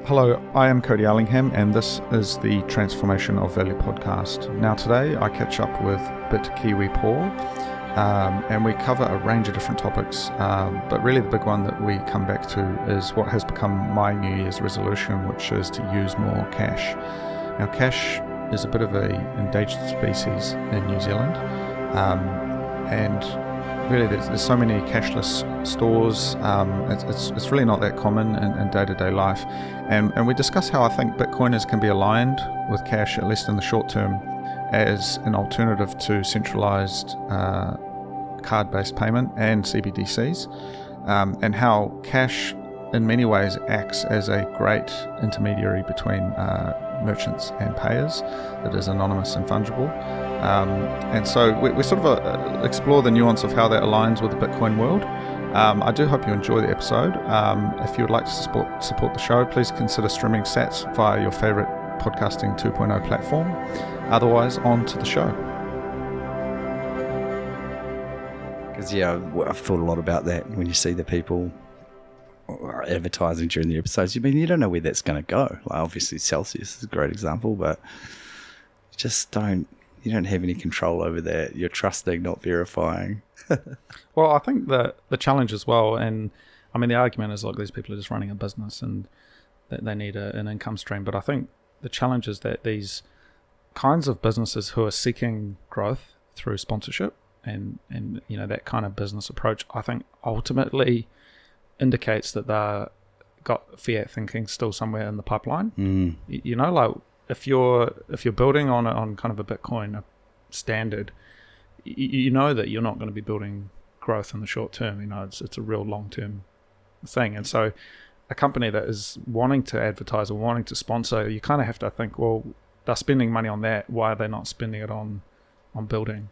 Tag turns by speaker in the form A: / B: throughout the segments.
A: Hello, I am Cody Allingham, and this is the Transformation of Value podcast. Now today I catch up with Bitkiwi Paul, and we cover a range of different topics, but really the big one that we come back to is what has become my New Year's resolution, which is to use more cash. Now cash is a bit of an endangered species in New Zealand, and really there's so many cashless stores. It's really not that common in day-to-day life, and we discuss how I think Bitcoiners can be aligned with cash, at least in the short term, as an alternative to centralized card-based payment and CBDCs, and how cash in many ways acts as a great intermediary between merchants and payers that is anonymous and fungible. And so we sort of explore the nuance of how that aligns with the Bitcoin world. I do hope you enjoy the episode. If you would like to support the show, please consider streaming sats via your favorite podcasting 2.0 platform. Otherwise, on to the show.
B: Because I've thought a lot about that. When you see the people advertising during the episodes, you don't know where that's going to go. Like obviously Celsius is a great example, but you don't have any control over that. You're trusting, not verifying.
A: Well, I think the challenge as well, and I mean the argument is like these people are just running a business and that they need an income stream, but I think the challenge is that these kinds of businesses who are seeking growth through sponsorship and that kind of business approach, I think ultimately indicates that they've got fiat thinking still somewhere in the pipeline. Like if you're building on kind of a Bitcoin standard, you know that you're not going to be building growth in the short term. It's a real long-term thing. And so a company that is wanting to advertise or wanting to sponsor, you kind of have to think, well, they're spending money on that. Why are they not spending it on building?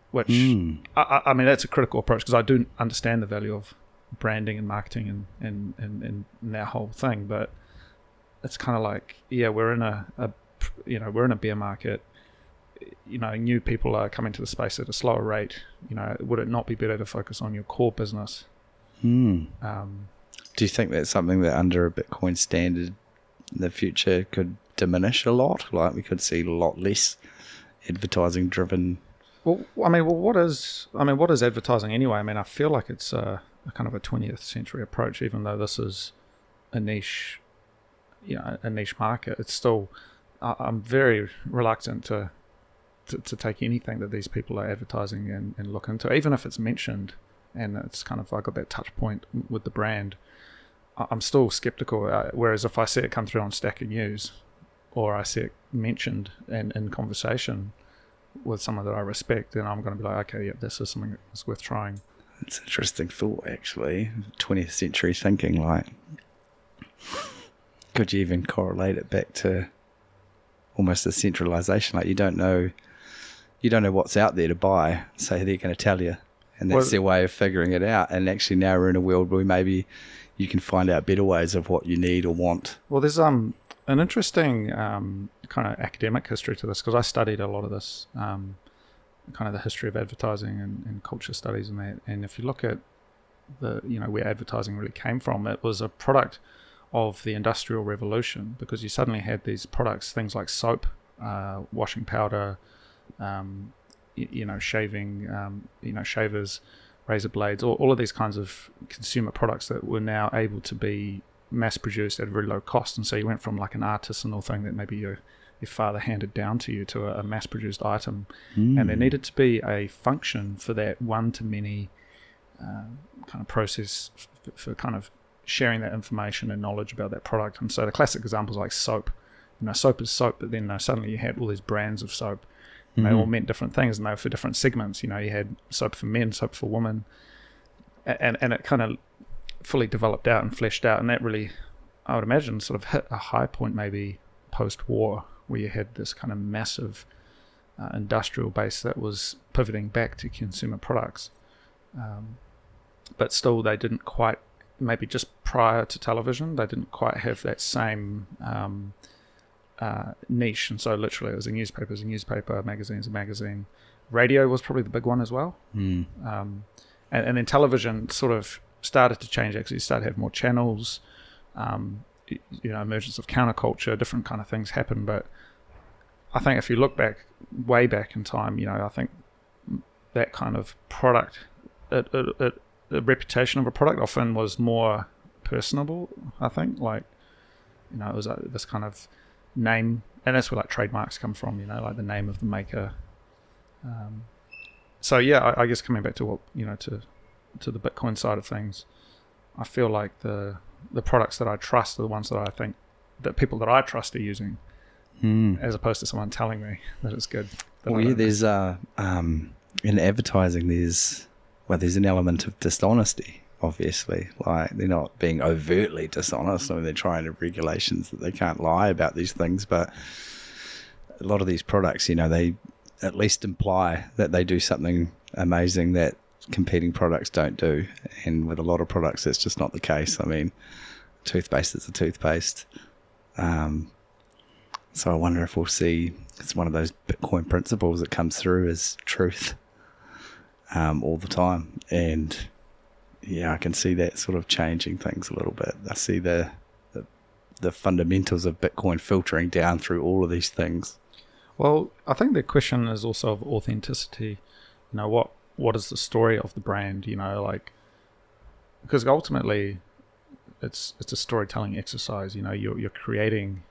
A: Which, I mean, that's a critical approach, because I do understand the value of branding and marketing and that whole thing. But it's kind of like, we're in a bear market. New people are coming to the space at a slower rate. Would it not be better to focus on your core business?
B: Do you think that's something that under a Bitcoin standard in the future could diminish a lot? Like we could see a lot less advertising driven. What is advertising anyway? I mean, I feel like it's a kind of a 20th century approach, even though this is a niche market. It's still, I'm very reluctant to take anything that these people are advertising and look into, even if it's mentioned and it's kind of, I got that touch point with the brand. I'm still skeptical, whereas if I see it come through on Stacker News, or I see it mentioned and in conversation with someone that I respect, then I'm going to be like, okay, this is something that's worth trying. It's an interesting thought, actually. 20th century thinking, like, could you even correlate it back to almost a centralization? Like you don't know what's out there to buy, so they're going to tell you, and that's their way of figuring it out. And actually now we're in a world where maybe you can find out better ways of what you need or want. Well,
A: there's an interesting kind of academic history to this, because I studied a lot of this, kind of the history of advertising and culture studies and that. And if you look at where advertising really came from, it was a product of the Industrial Revolution, because you suddenly had these products, things like soap, washing powder, shaving, shavers, razor blades, all of these kinds of consumer products that were now able to be mass produced at a very low cost. And so you went from like an artisanal thing that maybe your father handed down to you to a mass produced item. And there needed to be a function for that one-to-many kind of process for kind of sharing that information and knowledge about that product. And so the classic examples like soap. Soap is soap, but then suddenly you had all these brands of soap, and they all meant different things, and they were for different segments. You had soap for men, soap for women, and it kind of fully developed out and fleshed out. And that really, I would imagine, sort of hit a high point maybe post-war, where you had this kind of massive industrial base that was pivoting back to consumer products. But still, they didn't quite, maybe just prior to television, they didn't quite have that same niche. And so literally it was a newspaper, a magazine's a magazine. Radio was probably the big one as well. And then television sort of started to change. Actually started to have more channels. emergence of counterculture, different kind of things happen. But I think if you look back, way back in time, I think that kind of product, the reputation of a product often was more personable. I think, it was this kind of name, and that's where like trademarks come from. Like the name of the maker. So yeah, I guess coming back to what to the Bitcoin side of things, I feel like the products that I trust are the ones that I think that people that I trust are using, as opposed to someone telling me that it's good.
B: There's in advertising, there's an element of dishonesty. Obviously, like they're not being overtly dishonest. I mean, they're trying to regulations that they can't lie about these things, but a lot of these products, they at least imply that they do something amazing that competing products don't do. And with a lot of products, that's just not the case. I mean, toothpaste is a toothpaste. So I wonder if we'll see, it's one of those Bitcoin principles that comes through as truth all the time. And yeah, I can see that sort of changing things a little bit. I see the fundamentals of Bitcoin filtering down through all of these things.
A: Well, I think the question is also of authenticity. What is the story of the brand? Because ultimately, it's a storytelling exercise. You're creating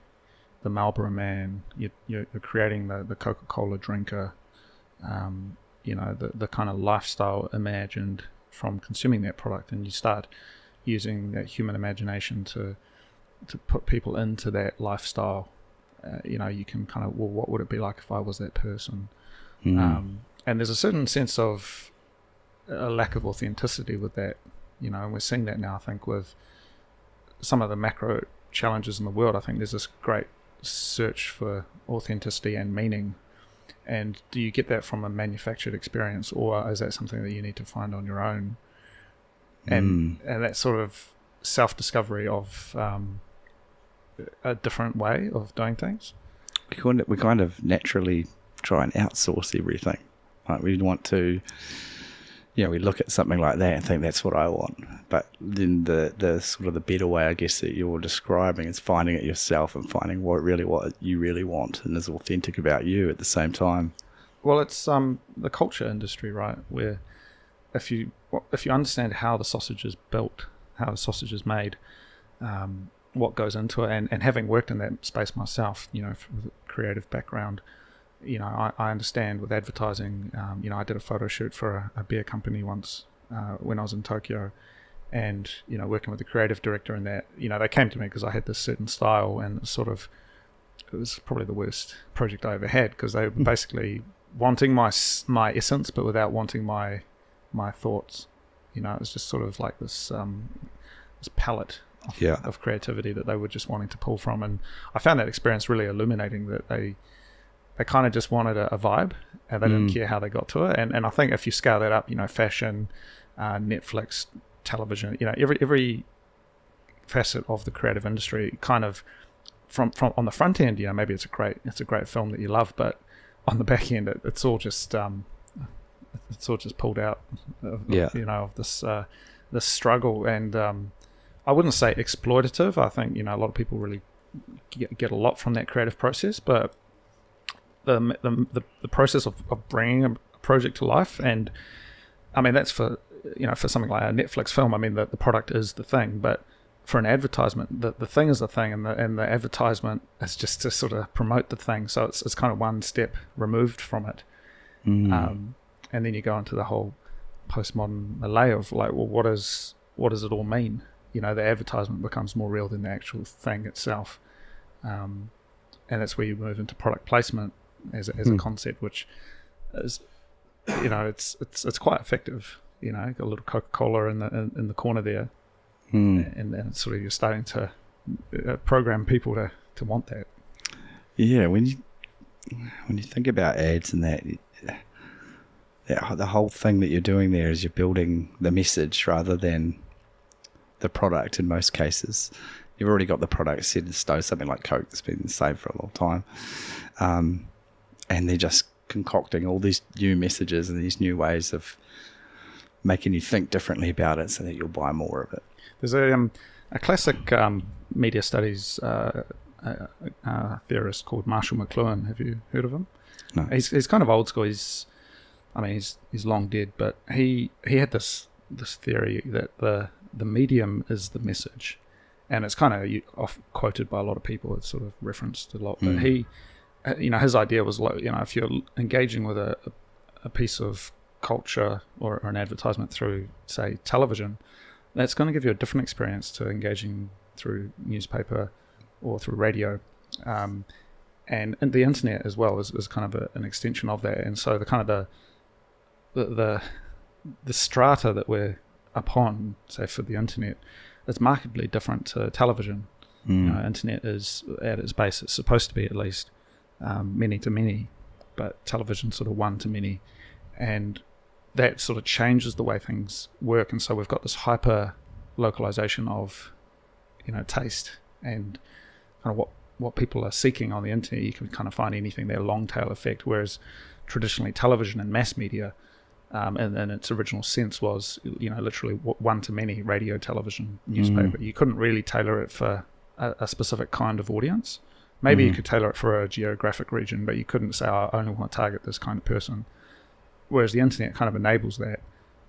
A: the Marlboro Man. You're creating the Coca-Cola drinker. The kind of lifestyle imagined from consuming that product, and you start using that human imagination to put people into that lifestyle. You can kind of, what would it be like if I was that person? And there's a certain sense of a lack of authenticity with that, and we're seeing that now, I think, with some of the macro challenges in the world. I think there's this great search for authenticity and meaning. And do you get that from a manufactured experience, or is that something that you need to find on your own? And that sort of self-discovery of a different way of doing things.
B: We kind of naturally try and outsource everything. Like we want to, we look at something like that and think that's what I want. But then the sort of the better way, I guess, that you're describing is finding it yourself and finding what you really want and is authentic about you at the same time.
A: Well, it's the culture industry, right? Where if you understand how the sausage is built, how the sausage is made, what goes into it, and having worked in that space myself, with a creative background, I understand with advertising. I did a photo shoot for a beer company once when I was in Tokyo, and working with the creative director in that, they came to me because I had this certain style, and it was probably the worst project I ever had, because they were basically wanting my essence but without wanting my thoughts. It was just sort of like this palette of creativity that they were just wanting to pull from, and I found that experience really illuminating, that they kind of just wanted a vibe, and they didn't care how they got to it. And I think if you scale that up, fashion, Netflix, television, every facet of the creative industry, kind of from on the front end, maybe it's a great film that you love, but on the back end, it's all just pulled out of this struggle. And I wouldn't say exploitative. I think a lot of people really get a lot from that creative process, but the process of bringing a project to life, and I mean that's for something like a Netflix film. I mean the product is the thing, but for an advertisement, the thing is the thing, and the advertisement is just to sort of promote the thing. So it's kind of one step removed from it, and then you go into the whole postmodern layer of like, well, what does it all mean? The advertisement becomes more real than the actual thing itself, and that's where you move into product placement as a concept, which is it's quite effective. Got a little Coca-Cola in the corner there, and then it's sort of you're starting to program people to want that.
B: Yeah, when you think about ads and that, the whole thing that you're doing there is you're building the message rather than the product. In most cases, you've already got the product set in stone. Something like Coke that's been the same for a long time. And they're just concocting all these new messages and these new ways of making you think differently about it so that you'll buy more of it.
A: There's a A classic media studies theorist called Marshall McLuhan. Have you heard of him?
B: No.
A: He's kind of old school. He's long dead, but he had this theory that the medium is the message, and it's kind of oft quoted by a lot of people. It's sort of referenced a lot, but he, his idea was, if you're engaging with a piece of culture or an advertisement through, say, television, that's going to give you a different experience to engaging through newspaper or through radio, and the internet as well is kind of an extension of that. And so the kind of the strata that we're upon, say for the internet, is markedly different to television. Internet is at its base, it's supposed to be at least many to many, but television sort of one to many, and that sort of changes the way things work. And so we've got this hyper localization of taste and kind of what people are seeking on the internet. You can kind of find anything there, long tail effect, whereas traditionally television and mass media in its original sense was literally one to many, radio, television, newspaper. You couldn't really tailor it for a specific kind of audience. Maybe you could tailor it for a geographic region, but you couldn't say, I only want to target this kind of person. Whereas the internet kind of enables that.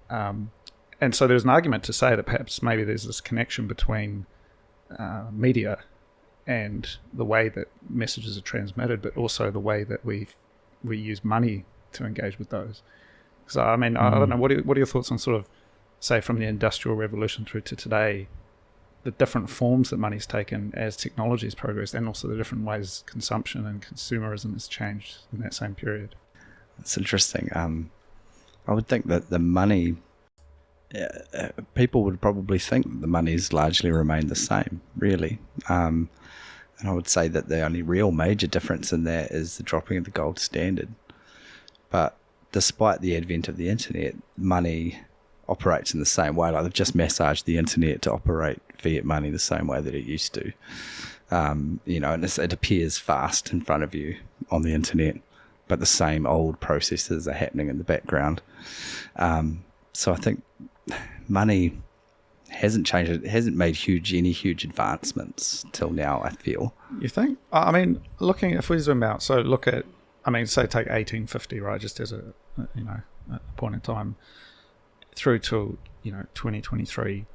A: And so there's an argument to say that perhaps maybe there's this connection between media and the way that messages are transmitted, but also the way that we use money to engage with those. So, I mean, I don't know, what are your thoughts on sort of, say, from the Industrial Revolution through to today, the different forms that money's taken as technology has progressed, and also the different ways consumption and consumerism has changed in that same period?
B: It's interesting. I would think that the money, people would probably think that the money's largely remained the same, really. And I would say that the only real major difference in that is the dropping of the gold standard. But despite the advent of the internet, money operates in the same way. Like, they've just massaged the internet to operate fiat money the same way that it used to. And it appears fast in front of you on the internet, but the same old processes are happening in the background. So I think money hasn't changed. It hasn't made any huge advancements till now, I feel.
A: You think? I mean, if we zoom out, so look at, say take 1850, right, just as a point in time, through to 2023.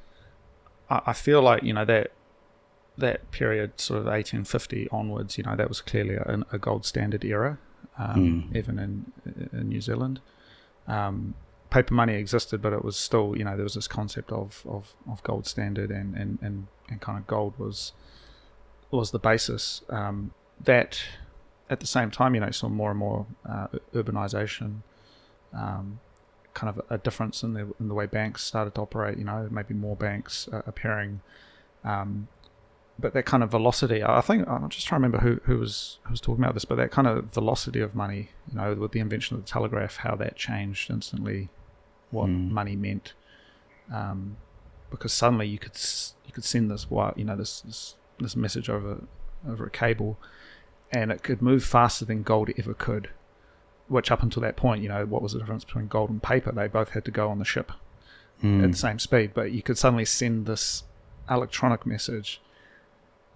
A: I feel like that period, sort of 1850 onwards, that was clearly a gold standard era, even in New Zealand. Paper money existed, but it was still, there was this concept of gold standard, and kind of gold was the basis. That at the same time, saw more and more urbanization, kind of a difference in the way banks started to operate. Maybe more banks appearing, but that kind of velocity. I think I'm just trying to remember who was talking about this, but that kind of velocity of money, with the invention of the telegraph, how that changed instantly what money meant, because suddenly you could send this this message over a cable, and it could move faster than gold ever could. Which up until that point, what was the difference between gold and paper? They both had to go on the ship at the same speed, but you could suddenly send this electronic message.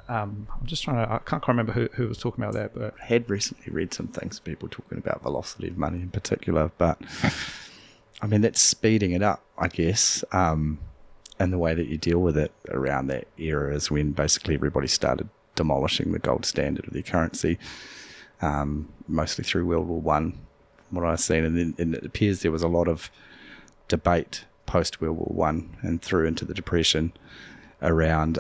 A: I'm just trying to, I can't quite remember who was talking about that, but
B: I had recently read some things, people talking about velocity of money in particular, but I mean, that's speeding it up, I guess, and the way that you deal with it around that era is when basically everybody started demolishing the gold standard of their currency, mostly through World War One, from what I've seen, and then it appears there was a lot of debate post World War One and through into the Depression around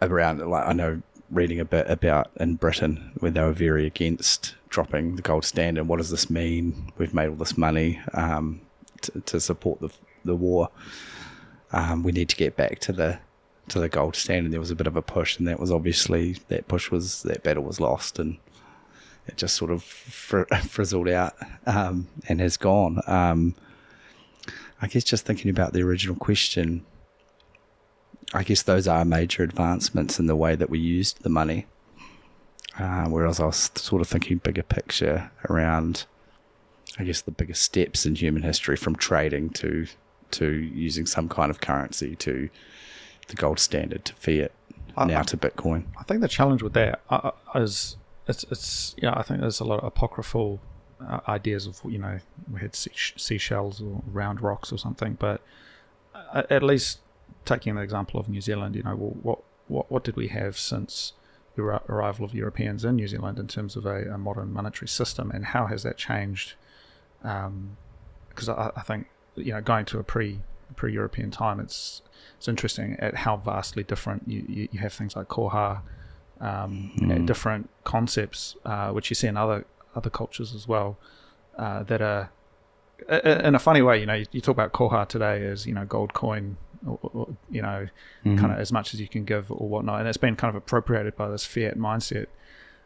B: like, I know reading a bit about in Britain where they were very against dropping the gold standard. What does this mean? We've made all this money to support the war. We need to get back to the gold standard. There was a bit of a push, and that battle was lost, and it just sort of frizzled out and has gone. I guess just thinking about the original question, I guess those are major advancements in the way that we used the money. Whereas I was sort of thinking bigger picture around, I guess, the biggest steps in human history, from trading to to using some kind of currency to the gold standard to fiat now to Bitcoin.
A: I think the challenge with that is it's I think there's a lot of apocryphal ideas of we had seashells or round rocks or something, but at least taking the example of New Zealand, what did we have since the arrival of Europeans in New Zealand in terms of a modern monetary system, and how has that changed? Because I think going to a pre-European time, it's interesting at how vastly different you have things like koha, different concepts which you see in other cultures as well, that are in a funny way. You talk about koha today as gold coin, or kind of as much as you can give or whatnot, and it's been kind of appropriated by this fiat mindset.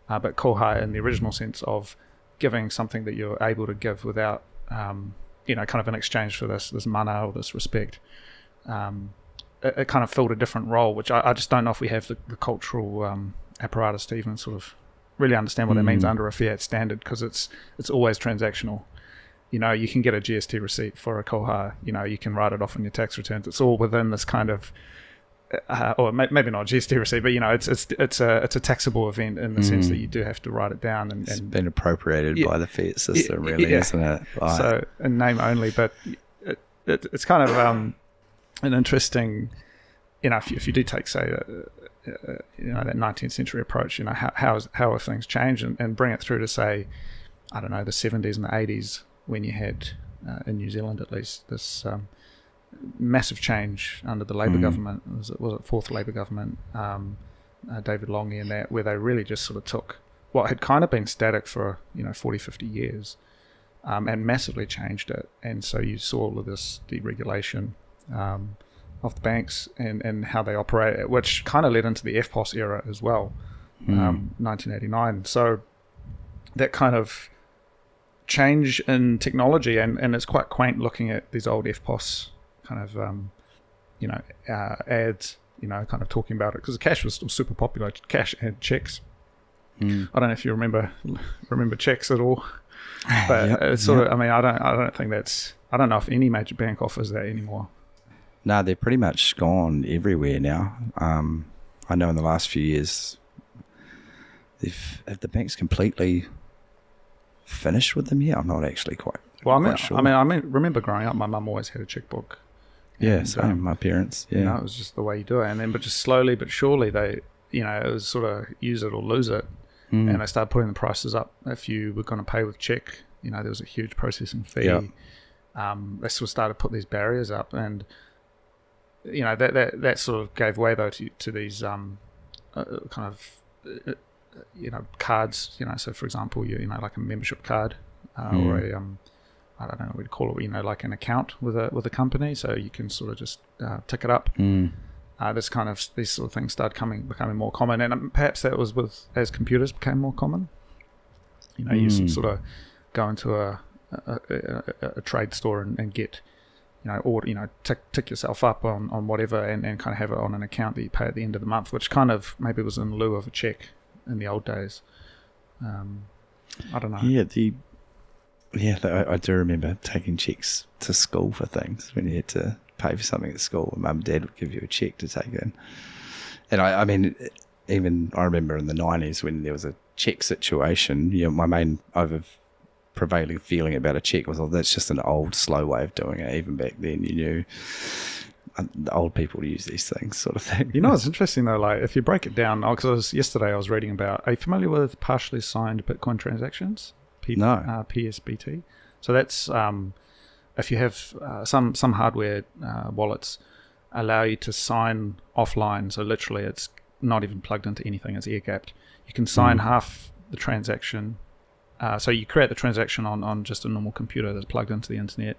A: But koha, in the original sense of giving something that you're able to give without, kind of in exchange for this mana or this respect, it kind of filled a different role, which I just don't know if we have the cultural apparatus to even sort of really understand what that means under a fiat standard, because it's always transactional. You can get a GST receipt for a koha, you can write it off on your tax returns. It's all within this kind of, or maybe not a GST receipt, but it's a taxable event in the sense that you do have to write it down. And
B: it's been appropriated by the fiat system, really, isn't it? Right.
A: So in name only, but it's kind of an interesting, if you do take, say, that 19th century approach, how have things changed, and bring it through to, say, I don't know, the 70s and the 80s, when you had, in New Zealand at least, this massive change under the Labour government. Was it fourth Labour government, David Longy and that, where they really just sort of took what had kind of been static for 40, 50 years, and massively changed it. And so you saw all of this deregulation of the banks and how they operate, which kind of led into the FPOS era as well, 1989. So that kind of change in technology, and it's quite quaint looking at these old FPOS kind of ads, kind of talking about it, because cash was still super popular. Cash and checks. I don't know if you remember checks at all, but it's sort of, I don't think I don't know if any major bank offers that anymore.
B: No, they're pretty much gone everywhere now. I know in the last few years, have the banks completely finished with them yet? I'm not actually quite sure.
A: I remember growing up, my mum always had a checkbook.
B: Yeah, same. My parents. Yeah,
A: it was just the way you do it. And then, but just slowly but surely, they, it was sort of use it or lose it, and they started putting the prices up. If you were going to pay with check, there was a huge processing fee.
B: Yep.
A: They sort of started to put these barriers up, and that sort of gave way though to these kind of cards. So for example, like a membership card, or a I don't know what we'd call it, like an account with a company, so you can sort of just tick it up. These sort of things started becoming more common, and perhaps that was as computers became more common. You sort of go into a trade store and get, tick yourself up on whatever, and kind of have it on an account that you pay at the end of the month, which kind of maybe was in lieu of a check in the old days. I don't know.
B: I do remember taking checks to school for things when you had to pay for something at school, and mum and dad would give you a check to take in. And I remember in the 90s when there was a check situation, my main prevailing feeling about a check was, that's just an old, slow way of doing it. Even back then, you knew the old people use these things, sort of thing.
A: It's interesting though, like if you break it down, because yesterday I was reading about, are you familiar with partially signed Bitcoin transactions?
B: No.
A: PSBT. So that's if you have some hardware wallets allow you to sign offline. So literally, it's not even plugged into anything; it's air gapped. You can sign half the transaction. So you create the transaction on just a normal computer that's plugged into the internet,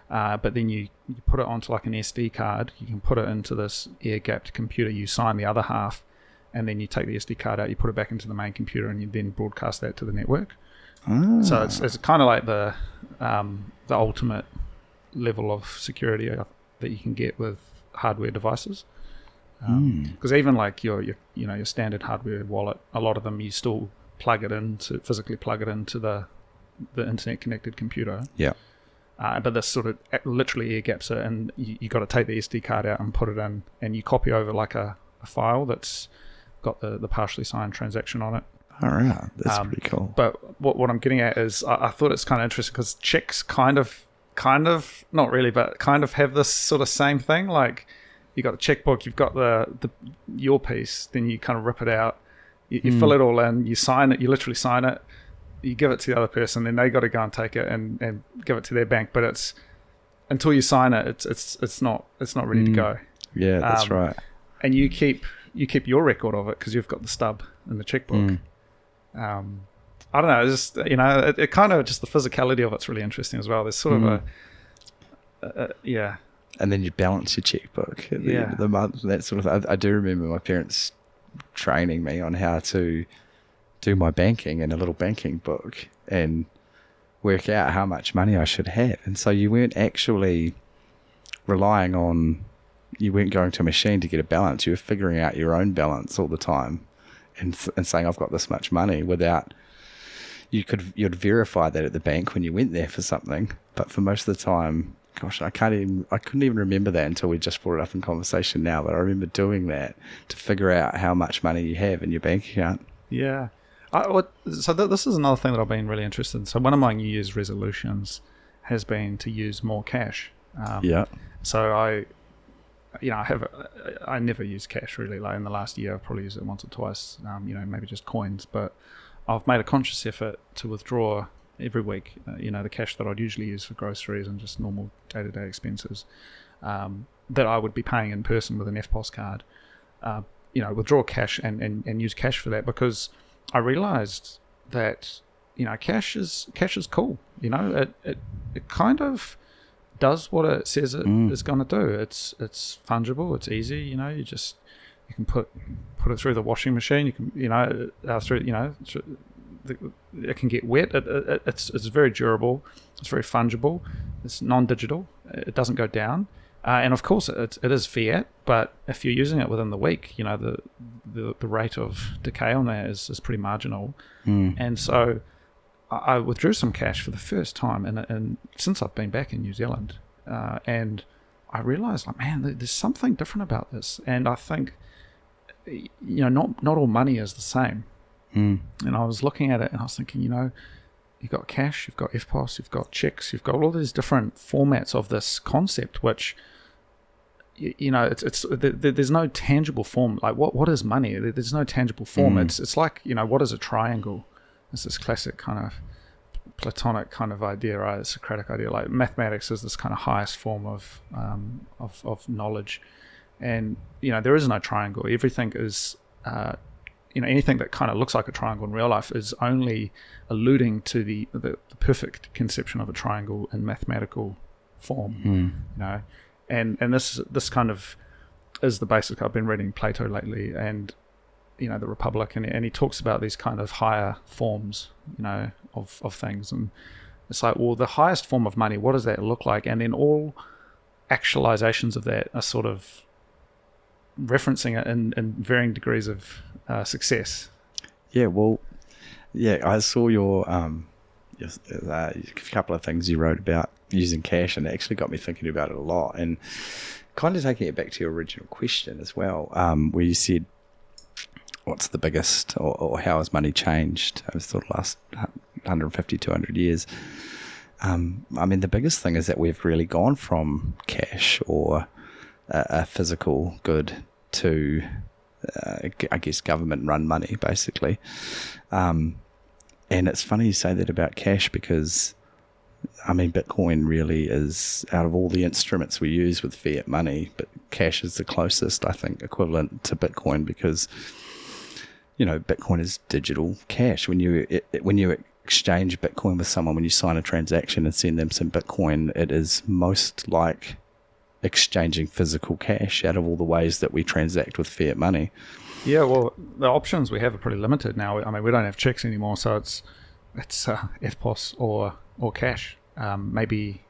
A: but then you put it onto like an SD card. You can put it into this air gapped computer. You sign the other half, and then you take the SD card out. You put it back into the main computer, and you then broadcast that to the network. So it's kind of like the ultimate level of security that you can get with hardware devices. Because even like your standard hardware wallet, a lot of them you still physically plug it into the internet connected computer.
B: Yeah.
A: but this sort of literally air gaps it, and you got to take the SD card out and put it in, and you copy over like a file that's got the partially signed transaction on it.
B: All right, that's pretty cool.
A: But what I'm getting at is I thought it's kind of interesting because checks kind of not really, but kind of have this sort of same thing. Like you got a checkbook, you've got your piece, then you kind of rip it out, you fill it all in, you sign it, you literally sign it, you give it to the other person, then they got to go and take it and give it to their bank. But it's until you sign it, it's not ready to go.
B: Yeah, that's right.
A: And you keep your record of it because you've got the stub in the checkbook. I don't know, it's just, it kind of just the physicality of it's really interesting as well. There's sort of yeah.
B: And then you balance your checkbook at the end of the month. That sort of. I do remember my parents training me on how to do my banking in a little banking book and work out how much money I should have. And so you weren't actually relying on. You weren't going to a machine to get a balance. You were figuring out your own balance all the time, and saying I've got this much money without. You'd verify that at the bank when you went there for something, but for most of the time, gosh, I couldn't even remember that until we just brought it up in conversation now. But I remember doing that to figure out how much money you have in your bank account.
A: Yeah. This is another thing that I've been really interested in. So one of my New Year's resolutions has been to use more cash. So I never use cash really. Like in the last year, I've probably used it once or twice. Maybe just coins, but I've made a conscious effort to withdraw every week, the cash that I'd usually use for groceries and just normal day-to-day expenses that I would be paying in person with an FPOS card. Withdraw cash and use cash for that, because I realised that cash is cool. It kind of does what it says it is going to do. It's fungible. It's easy. You can put it through the washing machine. You can it can get wet. It's very durable. It's very fungible. It's non-digital. It doesn't go down. And of course, it is fiat. But if you're using it within the week, the rate of decay on that is pretty marginal. And so I withdrew some cash for the first time, and since I've been back in New Zealand, and I realised, like, man, there's something different about this. And I think, not all money is the same. And I was looking at it and I was thinking, you've got cash, you've got FPOS, you've got checks, you've got all these different formats of this concept, which, there's no tangible form. Like what is money? There's no tangible form. It's like, what is a triangle? It's this classic kind of Platonic kind of idea, right? A Socratic idea. Like mathematics is this kind of highest form of knowledge. And, there is no triangle. Everything is, anything that kind of looks like a triangle in real life is only alluding to the perfect conception of a triangle in mathematical form, And this kind of is the basic. I've been reading Plato lately and, the Republic, and he talks about these kind of higher forms, of things. And it's like, well, the highest form of money, what does that look like? And then all actualizations of that are sort of referencing it in varying degrees of success.
B: Yeah, well, I saw your a couple of things you wrote about using cash, and it actually got me thinking about it a lot, and kind of taking it back to your original question as well, where you said, what's the biggest, or how has money changed over the last 150, 200 years? The biggest thing is that we've really gone from cash or a physical good to, I guess, government-run money, basically. And it's funny you say that about cash, because, Bitcoin really is, out of all the instruments we use with fiat money, but cash is the closest, I think, equivalent to Bitcoin, because, Bitcoin is digital cash. When you exchange Bitcoin with someone, when you sign a transaction and send them some Bitcoin, it is most like exchanging physical cash out of all the ways that we transact with fiat money.
A: Yeah, well, the options we have are pretty limited now. We don't have checks anymore, so it's FPOS or cash. Maybe,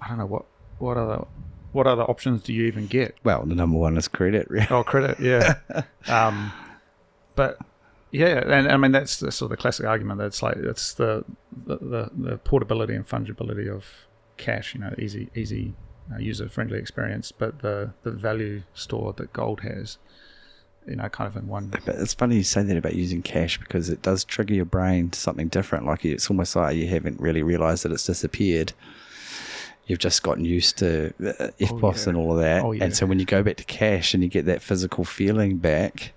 A: I don't know, what other options do you even get?
B: Well, the number one is credit. Really.
A: Oh, credit, yeah. But yeah, and that's the sort of the classic argument that it's the portability and fungibility of cash, easy user-friendly experience, but the value store that gold has, kind of in one.
B: But it's funny you say that about using cash, because it does trigger your brain to something different. Like it's almost like you haven't really realised that it's disappeared. You've just gotten used to EFTPOS and all of that.
A: Oh, yeah.
B: And so when you go back to cash and you get that physical feeling back,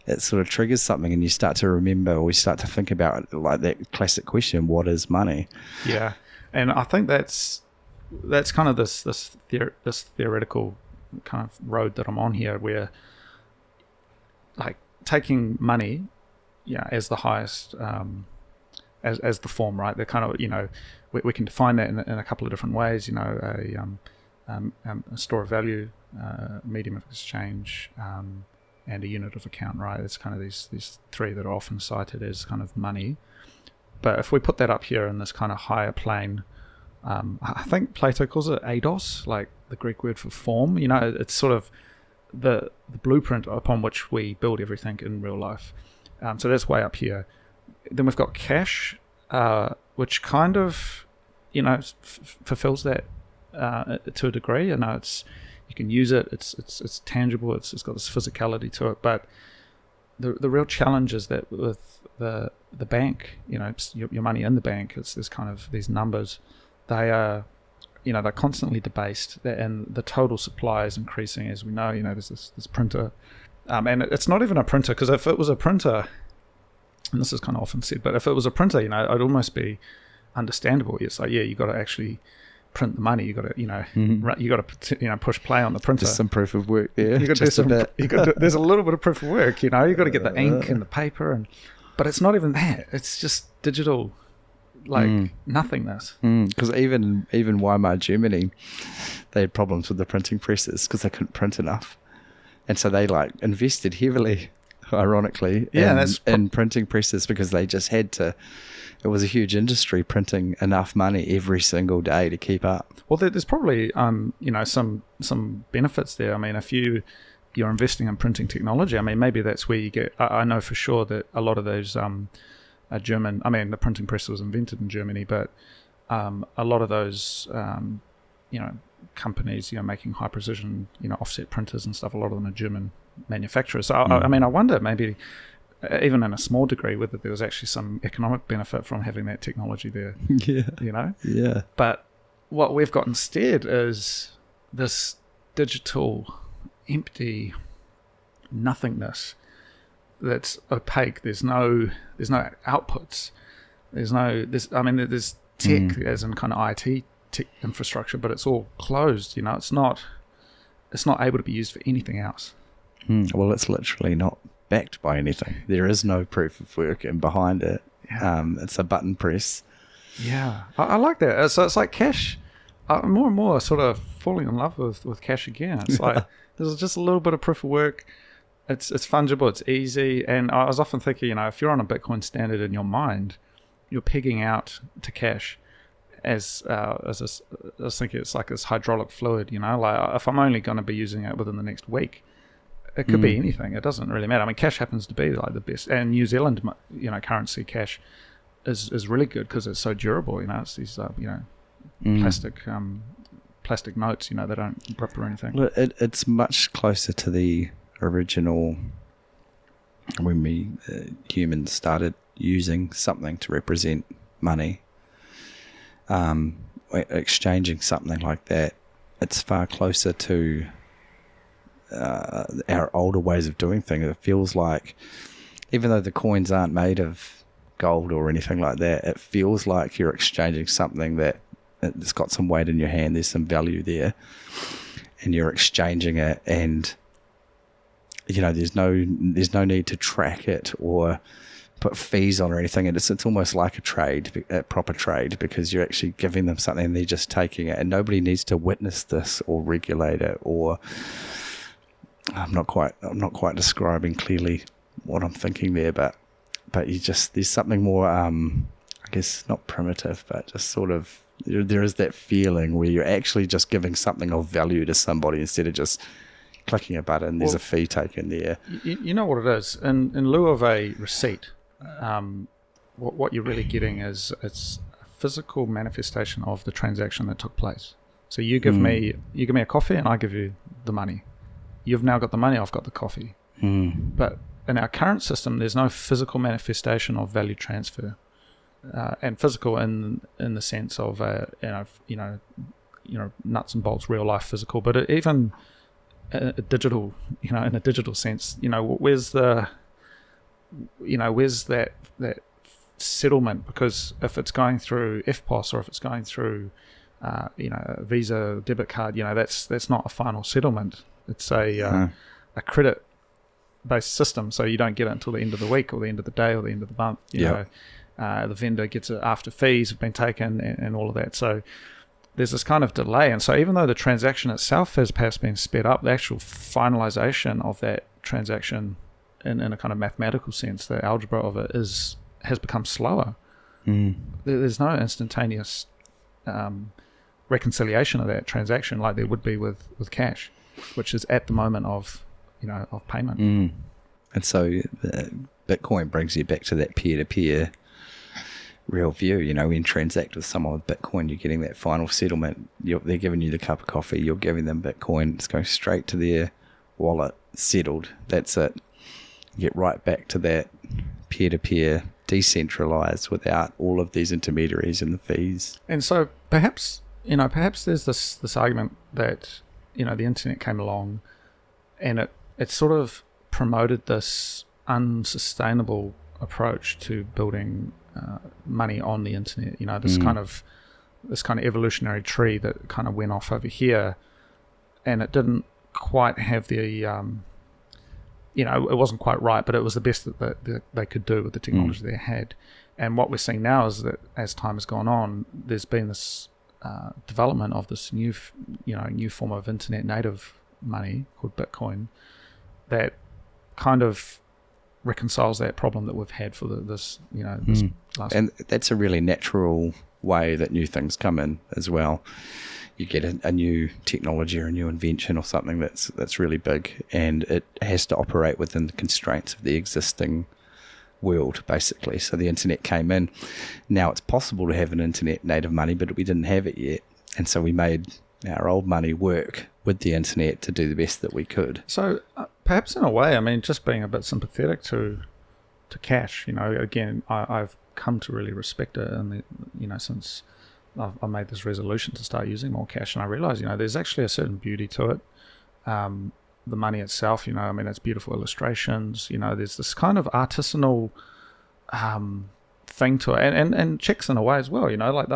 B: it sort of triggers something, and you start to remember, or you start to think about like that classic question, what is money?
A: Yeah. And I think that's kind of this theoretical kind of road that I'm on here, where like taking money, as the highest, as the form, right? They're kind of, we can define that in a couple of different ways. A store of value, medium of exchange, and a unit of account, right? It's kind of these three that are often cited as kind of money. But if we put that up here in this kind of higher plane, I think Plato calls it eidos, like the Greek word for form. It's sort of the blueprint upon which we build everything in real life. So that's way up here. Then we've got cash, which kind of, fulfills that to a degree. It's you can use it. It's tangible. It's got this physicality to it. But the real challenge is that with the bank, your money in the bank, there's kind of these numbers. They are, they're constantly debased, and the total supply is increasing, as we know. There's this printer, and it's not even a printer, because if it was a printer, and this is kind of often said, but if it was a printer, it'd almost be understandable. It's like, you got to actually print the money. You got to, you got to, push play on the printer.
B: Just some proof of work there.
A: You got to do some. There's a little bit of proof of work. You got to get the ink and the paper, but it's not even that. It's just digital, nothingness.
B: Because even Weimar Germany, they had problems with the printing presses because they couldn't print enough, and so they invested heavily, ironically, in printing presses, because they just had to. It was a huge industry, printing enough money every single day to keep up.
A: Well, there's probably some benefits there. I mean, if you're investing in printing technology, I mean, maybe that's where you get. I know for sure that a lot of those German. I mean, the printing press was invented in Germany, but a lot of those companies making high precision offset printers and stuff. A lot of them are German manufacturers. So I mean, I wonder maybe, even in a small degree, whether there was actually some economic benefit from having that technology there.
B: Yeah. Yeah.
A: But what we've got instead is this digital, empty nothingness that's opaque. There's no outputs. There's tech, as in kind of IT tech infrastructure, but it's all closed. It's not able to be used for anything else.
B: Well, it's literally not backed by anything. There is no proof of work, and behind it, it's a button press. Yeah,
A: I like that. So it's like cash. I'm more and more sort of falling in love with cash again. It's like there's just a little bit of proof of work. It's fungible. It's easy. And I was often thinking, if you're on a Bitcoin standard in your mind, you're pegging out to cash as I was thinking, it's like this hydraulic fluid. Like if I'm only going to be using it within the next week. It could be anything. It doesn't really matter. I mean, cash happens to be like the best, and New Zealand, currency cash is really good because it's so durable. It's these plastic notes. They don't rip or anything.
B: Well, it's much closer to the original when we humans started using something to represent money, exchanging something like that. It's far closer to our older ways of doing things. It feels like, even though the coins aren't made of gold or anything like that, it feels like you're exchanging something that's got some weight in your hand. There's some value there, and you're exchanging it, and there's no need to track it or put fees on or anything. And it's almost like a proper trade, because you're actually giving them something and they're just taking it, and nobody needs to witness this or regulate it. Or I'm not quite describing clearly what I'm thinking there, but there's something more, I guess not primitive, but just sort of, there is that feeling where you're actually just giving something of value to somebody instead of just clicking a button. There's a fee taken there.
A: You know what it is? In lieu of a receipt, what you're really getting is it's a physical manifestation of the transaction that took place. So you give me a coffee and I give you the money. You've now got the money, I've got the coffee. But in our current system, there's no physical manifestation of value transfer, and physical in the sense of nuts and bolts, real life physical. But even a digital, in a digital sense, where's that settlement? Because if it's going through FPOS or if it's going through Visa debit card, that's not a final settlement. It's a credit based system, so you don't get it until the end of the week or the end of the day or the end of the month. The vendor gets it after fees have been taken and all of that. So there's this kind of delay, and so even though the transaction itself has perhaps been sped up, the actual finalization of that transaction in a kind of mathematical sense, the algebra of it has become slower. There's no instantaneous reconciliation of that transaction like there would be with cash, which is at the moment of payment.
B: And so Bitcoin brings you back to that peer-to-peer real view. When you transact with someone with Bitcoin, you're getting that final settlement. They're giving you the cup of coffee, you're giving them Bitcoin, it's going straight to their wallet, settled, that's it. You get right back to that peer-to-peer, decentralized, without all of these intermediaries and the fees.
A: And so perhaps there's this argument that the internet came along and it sort of promoted this unsustainable approach to building money on the internet. This kind of evolutionary tree that kind of went off over here, and it didn't quite have the it wasn't quite right, but it was the best that they could do with the technology they had. And what we're seeing now is that as time has gone on, there's been this development of this new form of internet native money called Bitcoin that kind of reconciles that problem that we've had for this last.
B: And that's a really natural way that new things come in as well. You get a new technology or a new invention or something that's really big, and it has to operate within the constraints of the existing world, basically. So the internet came in. Now it's possible to have an internet native money, but we didn't have it yet, and so we made our old money work with the internet to do the best that we could.
A: So perhaps in a way, just being a bit sympathetic to cash, again, I've come to really respect it, and since I made this resolution to start using more cash, and I realize there's actually a certain beauty to it. The money itself, it's beautiful illustrations, there's this kind of artisanal thing to it, and checks in a way as well, like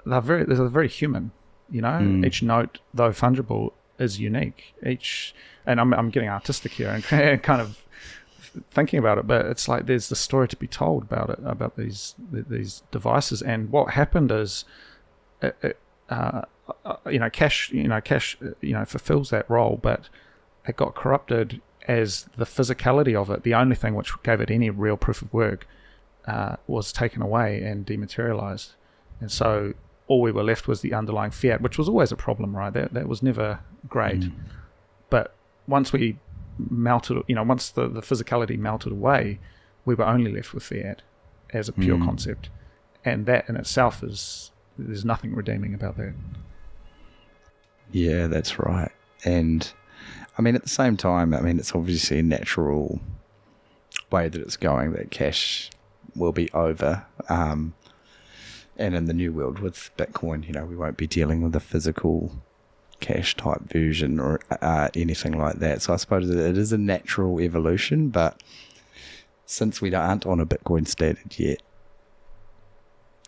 A: they're very human. Each note, though fungible, is unique. And I'm getting artistic here and kind of thinking about it, but it's like there's the story to be told about it, about these devices. And what happened is, cash fulfills that role, but it got corrupted as the physicality of it, the only thing which gave it any real proof of work, was taken away and dematerialized. And so all we were left was the underlying fiat, which was always a problem, right? That was never great. But once we melted, once the physicality melted away, we were only left with fiat as a pure concept. And that in itself there's nothing redeeming about that.
B: Yeah, that's right. And at the same time, it's obviously a natural way that it's going, that cash will be over. And in the new world with Bitcoin, we won't be dealing with a physical cash type version or anything like that. So I suppose it is a natural evolution, but since we aren't on a Bitcoin standard yet,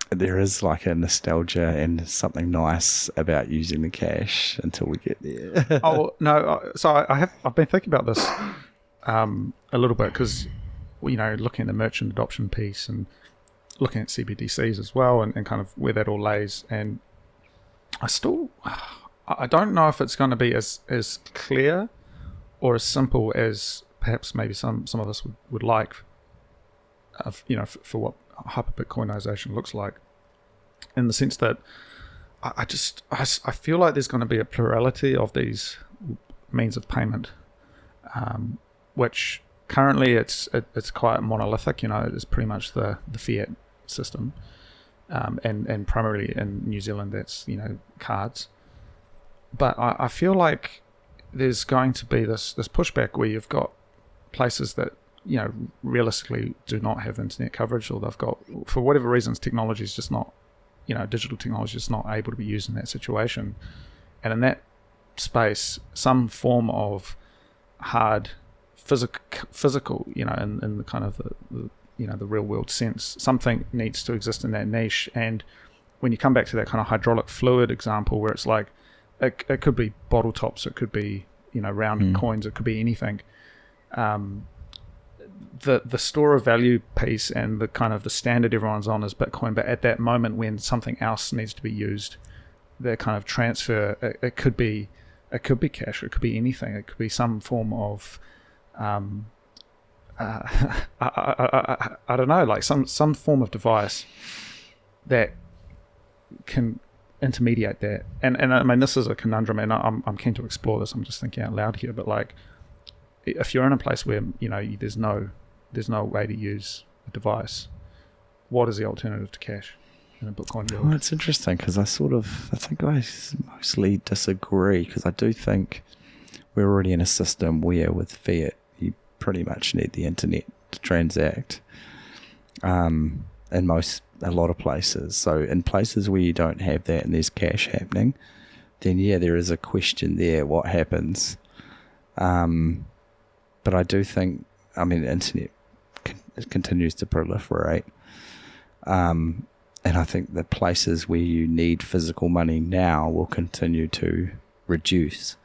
B: there is like a nostalgia and something nice about using the cash until we get there.
A: Oh no! So I've been thinking about this a little bit, because looking at the merchant adoption piece and looking at CBDCs as well, and kind of where that all lays, and I don't know if it's going to be as clear or as simple as perhaps maybe some of us would like, for what hyper-Bitcoinization looks like, in the sense that I feel like there's going to be a plurality of these means of payment, which currently it's quite monolithic. It's pretty much the fiat system, and primarily in New Zealand that's cards. But I feel like there's going to be this pushback where you've got places that realistically do not have internet coverage, or they've got, for whatever reasons, technology is just not, digital technology is not able to be used in that situation. And in that space, some form of hard physical, in the kind of the real world sense, something needs to exist in that niche. And when you come back to that kind of hydraulic fluid example, where it's like it could be bottle tops, it could be round coins, it could be anything. The store of value piece and the kind of the standard everyone's on is Bitcoin, but at that moment when something else needs to be used, the kind of transfer, it could be cash, it could be anything, it could be some form of I don't know, like some form of device that can intermediate that. And I mean, this is a conundrum, and I'm keen to explore this. I'm just thinking out loud here, but like, if you're in a place where there's no way to use a device, what is the alternative to cash in a Bitcoin world?
B: Well, it's interesting because I think I mostly disagree, because I do think we're already in a system where with fiat you pretty much need the internet to transact in a lot of places. So in places where you don't have that and there's cash happening, then there is a question there, what happens? But I do think, the internet continues to proliferate. And I think the places where you need physical money now will continue to reduce.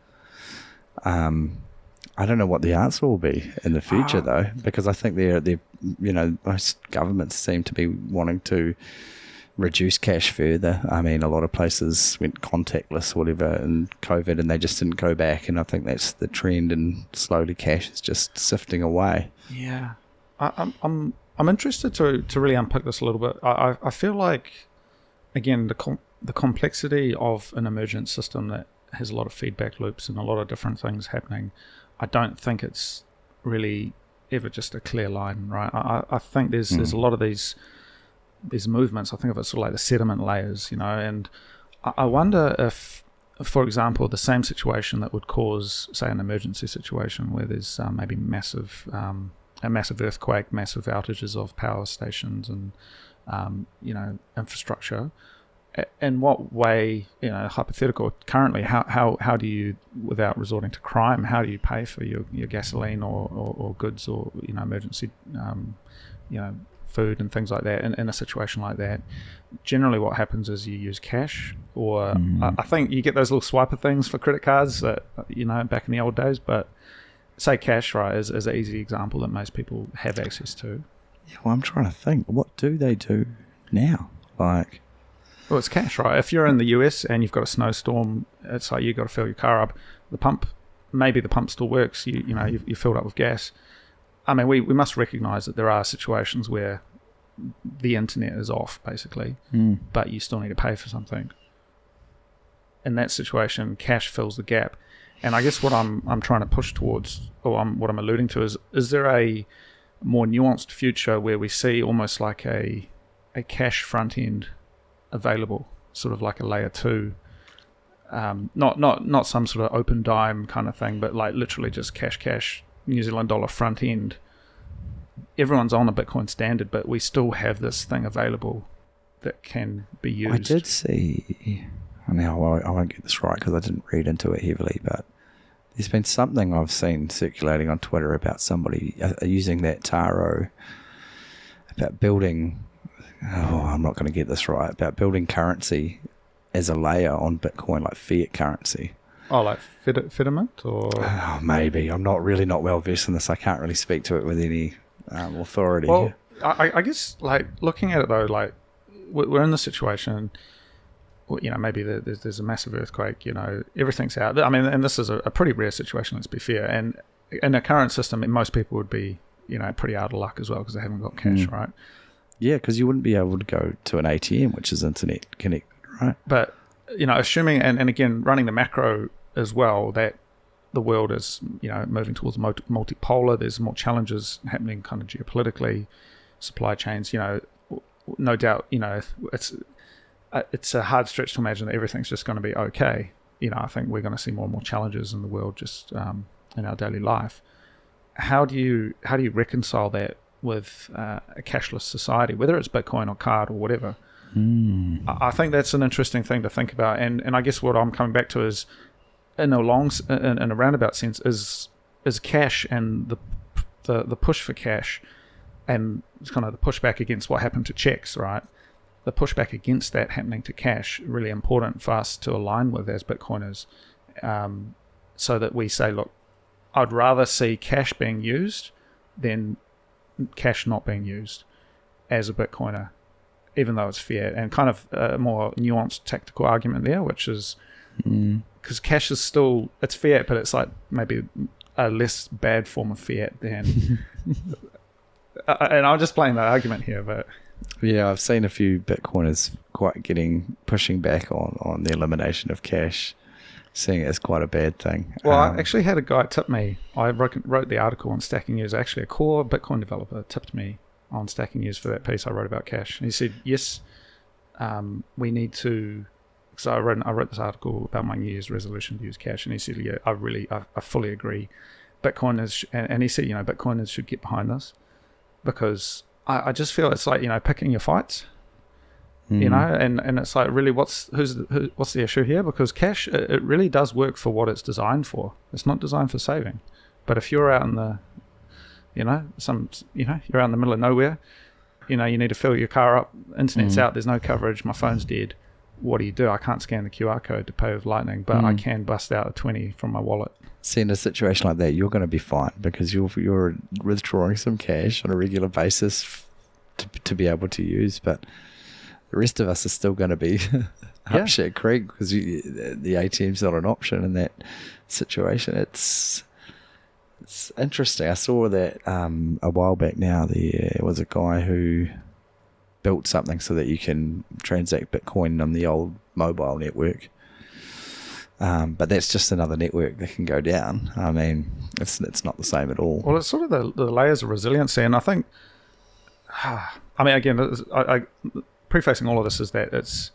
B: I don't know what the answer will be in the future, though, because I think most governments seem to be wanting to reduce cash further. I mean, a lot of places went contactless, whatever, in COVID, and they just didn't go back. And I think that's the trend, and slowly cash is just sifting away.
A: Yeah, I'm interested to really unpick this a little bit. I feel like, again, the complexity of an emergent system that has a lot of feedback loops and a lot of different things happening, I don't think it's really ever just a clear line, right? I think there's a lot of these movements. I think of it sort of like the sediment layers, and I wonder if, for example, the same situation that would cause, say, an emergency situation where there's maybe a massive earthquake, massive outages of power stations and infrastructure. In what way, hypothetical, currently, how do you, without resorting to crime, how do you pay for your gasoline or goods or emergency food and things like that in a situation like that? Generally what happens is you use cash, or I think you get those little swiper things for credit cards that back in the old days, but say cash, right, is an easy example that most people have access to.
B: Yeah, well, I'm trying to think, what do they do now? Like,
A: well, it's cash, right? If you're in the US and you've got a snowstorm, it's like you got to fill your car up. Maybe the pump still works. You're filled up with gas. I mean, we must recognise that there are situations where the internet is off, basically, but you still need to pay for something. In that situation, cash fills the gap. And I guess what I'm trying to push towards, or what I'm alluding to, is there a more nuanced future where we see almost like a cash front end available, sort of like a layer 2, not some sort of open dime kind of thing, but like literally just cash New Zealand dollar front end. Everyone's on a Bitcoin standard, but we still have this thing available that can be used.
B: I did see, now I won't get this right because I didn't read into it heavily, but there's been something I've seen circulating on Twitter about somebody using that Taro about building, I'm not going to get this right, about building currency as a layer on Bitcoin, like fiat currency.
A: Oh, like Fediment, or?
B: Oh, maybe. I'm not well versed in this. I can't really speak to it with any authority.
A: Well, I guess, like, looking at it though, like, we're in this situation, maybe there's a massive earthquake, everything's out. I mean, and this is a pretty rare situation, let's be fair. And in a current system, most people would be, pretty out of luck as well because they haven't got cash, right?
B: Yeah, because you wouldn't be able to go to an ATM, which is internet connected, right?
A: But, assuming, and again, running the macro as well, that the world is, moving towards multipolar, there's more challenges happening kind of geopolitically, supply chains, no doubt, it's a hard stretch to imagine that everything's just going to be okay. I think we're going to see more and more challenges in the world just in our daily life. How do you reconcile that with a cashless society, whether it's Bitcoin or card or whatever? I think that's an interesting thing to think about, and I guess what I'm coming back to is, in a roundabout sense, is cash and the push for cash, and it's kind of the pushback against what happened to checks, right? The pushback against that happening to cash, really important for us to align with as Bitcoiners, so that we say, look, I'd rather see cash being used than cash not being used as a Bitcoiner, even though it's fiat. And kind of a more nuanced tactical argument there, which is because cash is still, it's fiat, but it's like maybe a less bad form of fiat than and I'm just playing that argument here, but
B: yeah, I've seen a few Bitcoiners pushing back on the elimination of cash, seeing it as quite a bad thing.
A: Well, I actually had a guy tip me. I wrote the article on stacking use. Actually, a core Bitcoin developer tipped me on stacking use for that piece I wrote about cash. And he said, yes, we need to, because I wrote this article about my New Year's resolution to use cash, and he said, yeah, I fully agree. Bitcoiners, and he said, Bitcoiners should get behind this, because I just feel it's like, picking your fights, and it's like, really, what's the issue here? Because cash, it really does work for what it's designed for. It's not designed for saving. But if you're out in the, you're out in the middle of nowhere, you need to fill your car up, internet's out, there's no coverage, my phone's dead. What do? I can't scan the QR code to pay with Lightning, but I can bust out a 20 from my wallet.
B: See, in a situation like that, you're going to be fine, because you're withdrawing some cash on a regular basis to be able to use, but the rest of us are still going to be up shit creek, because the ATM's not an option in that situation. It's interesting. I saw that a while back now. There was a guy who built something so that you can transact Bitcoin on the old mobile network. But that's just another network that can go down. I mean, it's not the same at all.
A: Well, it's sort of the layers of resiliency, and I think, again, prefacing all of this is that it's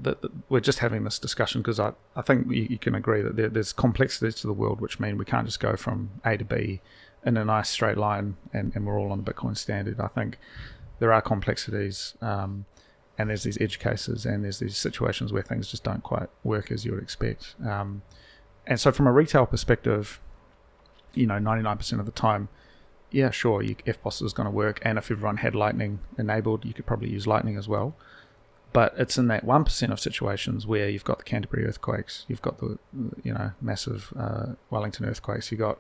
A: that we're just having this discussion because I think you can agree that there's complexities to the world, which mean we can't just go from A to B in a nice straight line and we're all on the Bitcoin standard. I think there are complexities, and there's these edge cases, and there's these situations where things just don't quite work as you would expect. And so from a retail perspective, 99% of the time, yeah, sure, FPOS is going to work, and if everyone had Lightning enabled, you could probably use Lightning as well. But it's in that 1% of situations where you've got the Canterbury earthquakes, you've got the massive Wellington earthquakes, you've got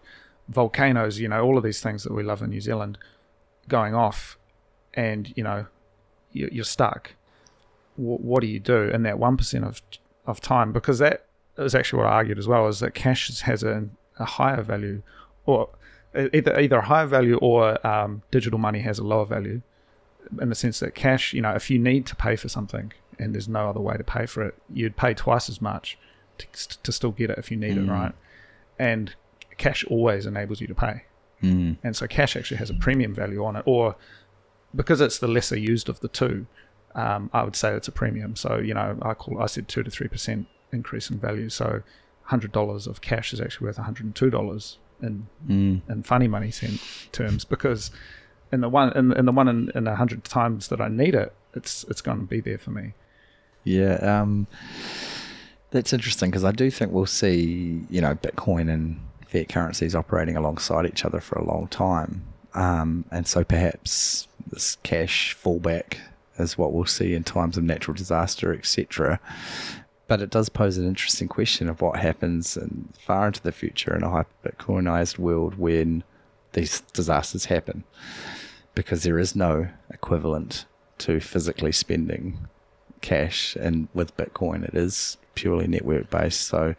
A: volcanoes, all of these things that we love in New Zealand going off, and you're stuck. What do you do in that 1% of time? Because that is actually what I argued as well, is that cash has a higher value, or either a higher value or digital money has a lower value, in the sense that cash, if you need to pay for something and there's no other way to pay for it, you'd pay twice as much to still get it if you need it, right? And cash always enables you to pay. And so cash actually has a premium value on it, or because it's the lesser used of the two, I would say it's a premium. So, I said 2 to 3% increase in value. So $100 of cash is actually worth $102 in funny money terms, because in the one in 100 times that I need it, it's going to be there for me.
B: Yeah, that's interesting, because I do think we'll see Bitcoin and fiat currencies operating alongside each other for a long time, and so perhaps this cash fallback is what we'll see in times of natural disaster, etc. But it does pose an interesting question of what happens far into the future in a hyper-Bitcoinized world when these disasters happen, because there is no equivalent to physically spending cash, and with Bitcoin it is purely network based. So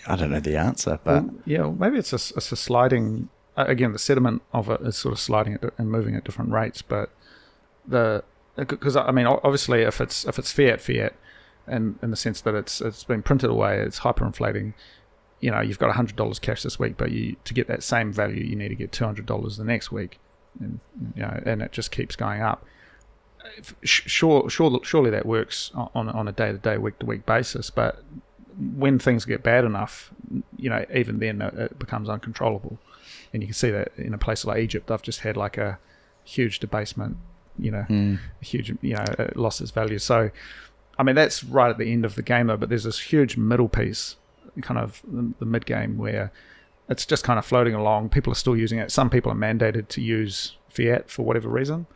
B: I don't know the answer, but
A: maybe it's a sliding. Again, the sediment of it is sort of sliding and moving at different rates, but because obviously if it's fiat, and in the sense that it's been printed away, it's hyperinflating. You've got $100 cash this week, but to get that same value, you need to get $200 the next week, and it just keeps going up. surely that works on a day-to-day, week-to-week basis, but when things get bad enough, even then it becomes uncontrollable. And you can see that in a place like Egypt, they've just had like a huge debasement, a huge, it lost its value. So, I mean, that's right at the end of the game though, but there's this huge middle piece, kind of the mid-game, where it's just kind of floating along. People are still using it. Some people are mandated to use fiat for whatever reason.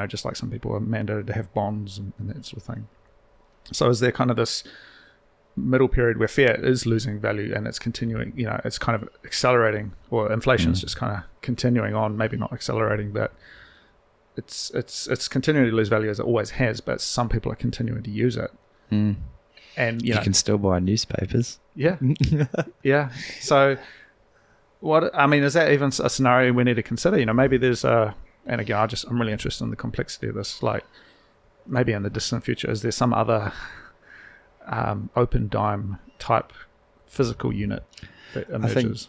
A: Just like some people are mandated to have bonds and that sort of thing. So is there kind of this middle period where fiat is losing value and it's continuing, it's kind of accelerating, or inflation is just kind of continuing on, maybe not accelerating, but it's continuing to lose value as it always has, but some people are continuing to use it. And
B: you can still buy newspapers.
A: Yeah. Yeah. So is that even a scenario we need to consider? Maybe there's and again, I'm really interested in the complexity of this. Like, maybe in the distant future, is there some other open dime type physical unit that emerges?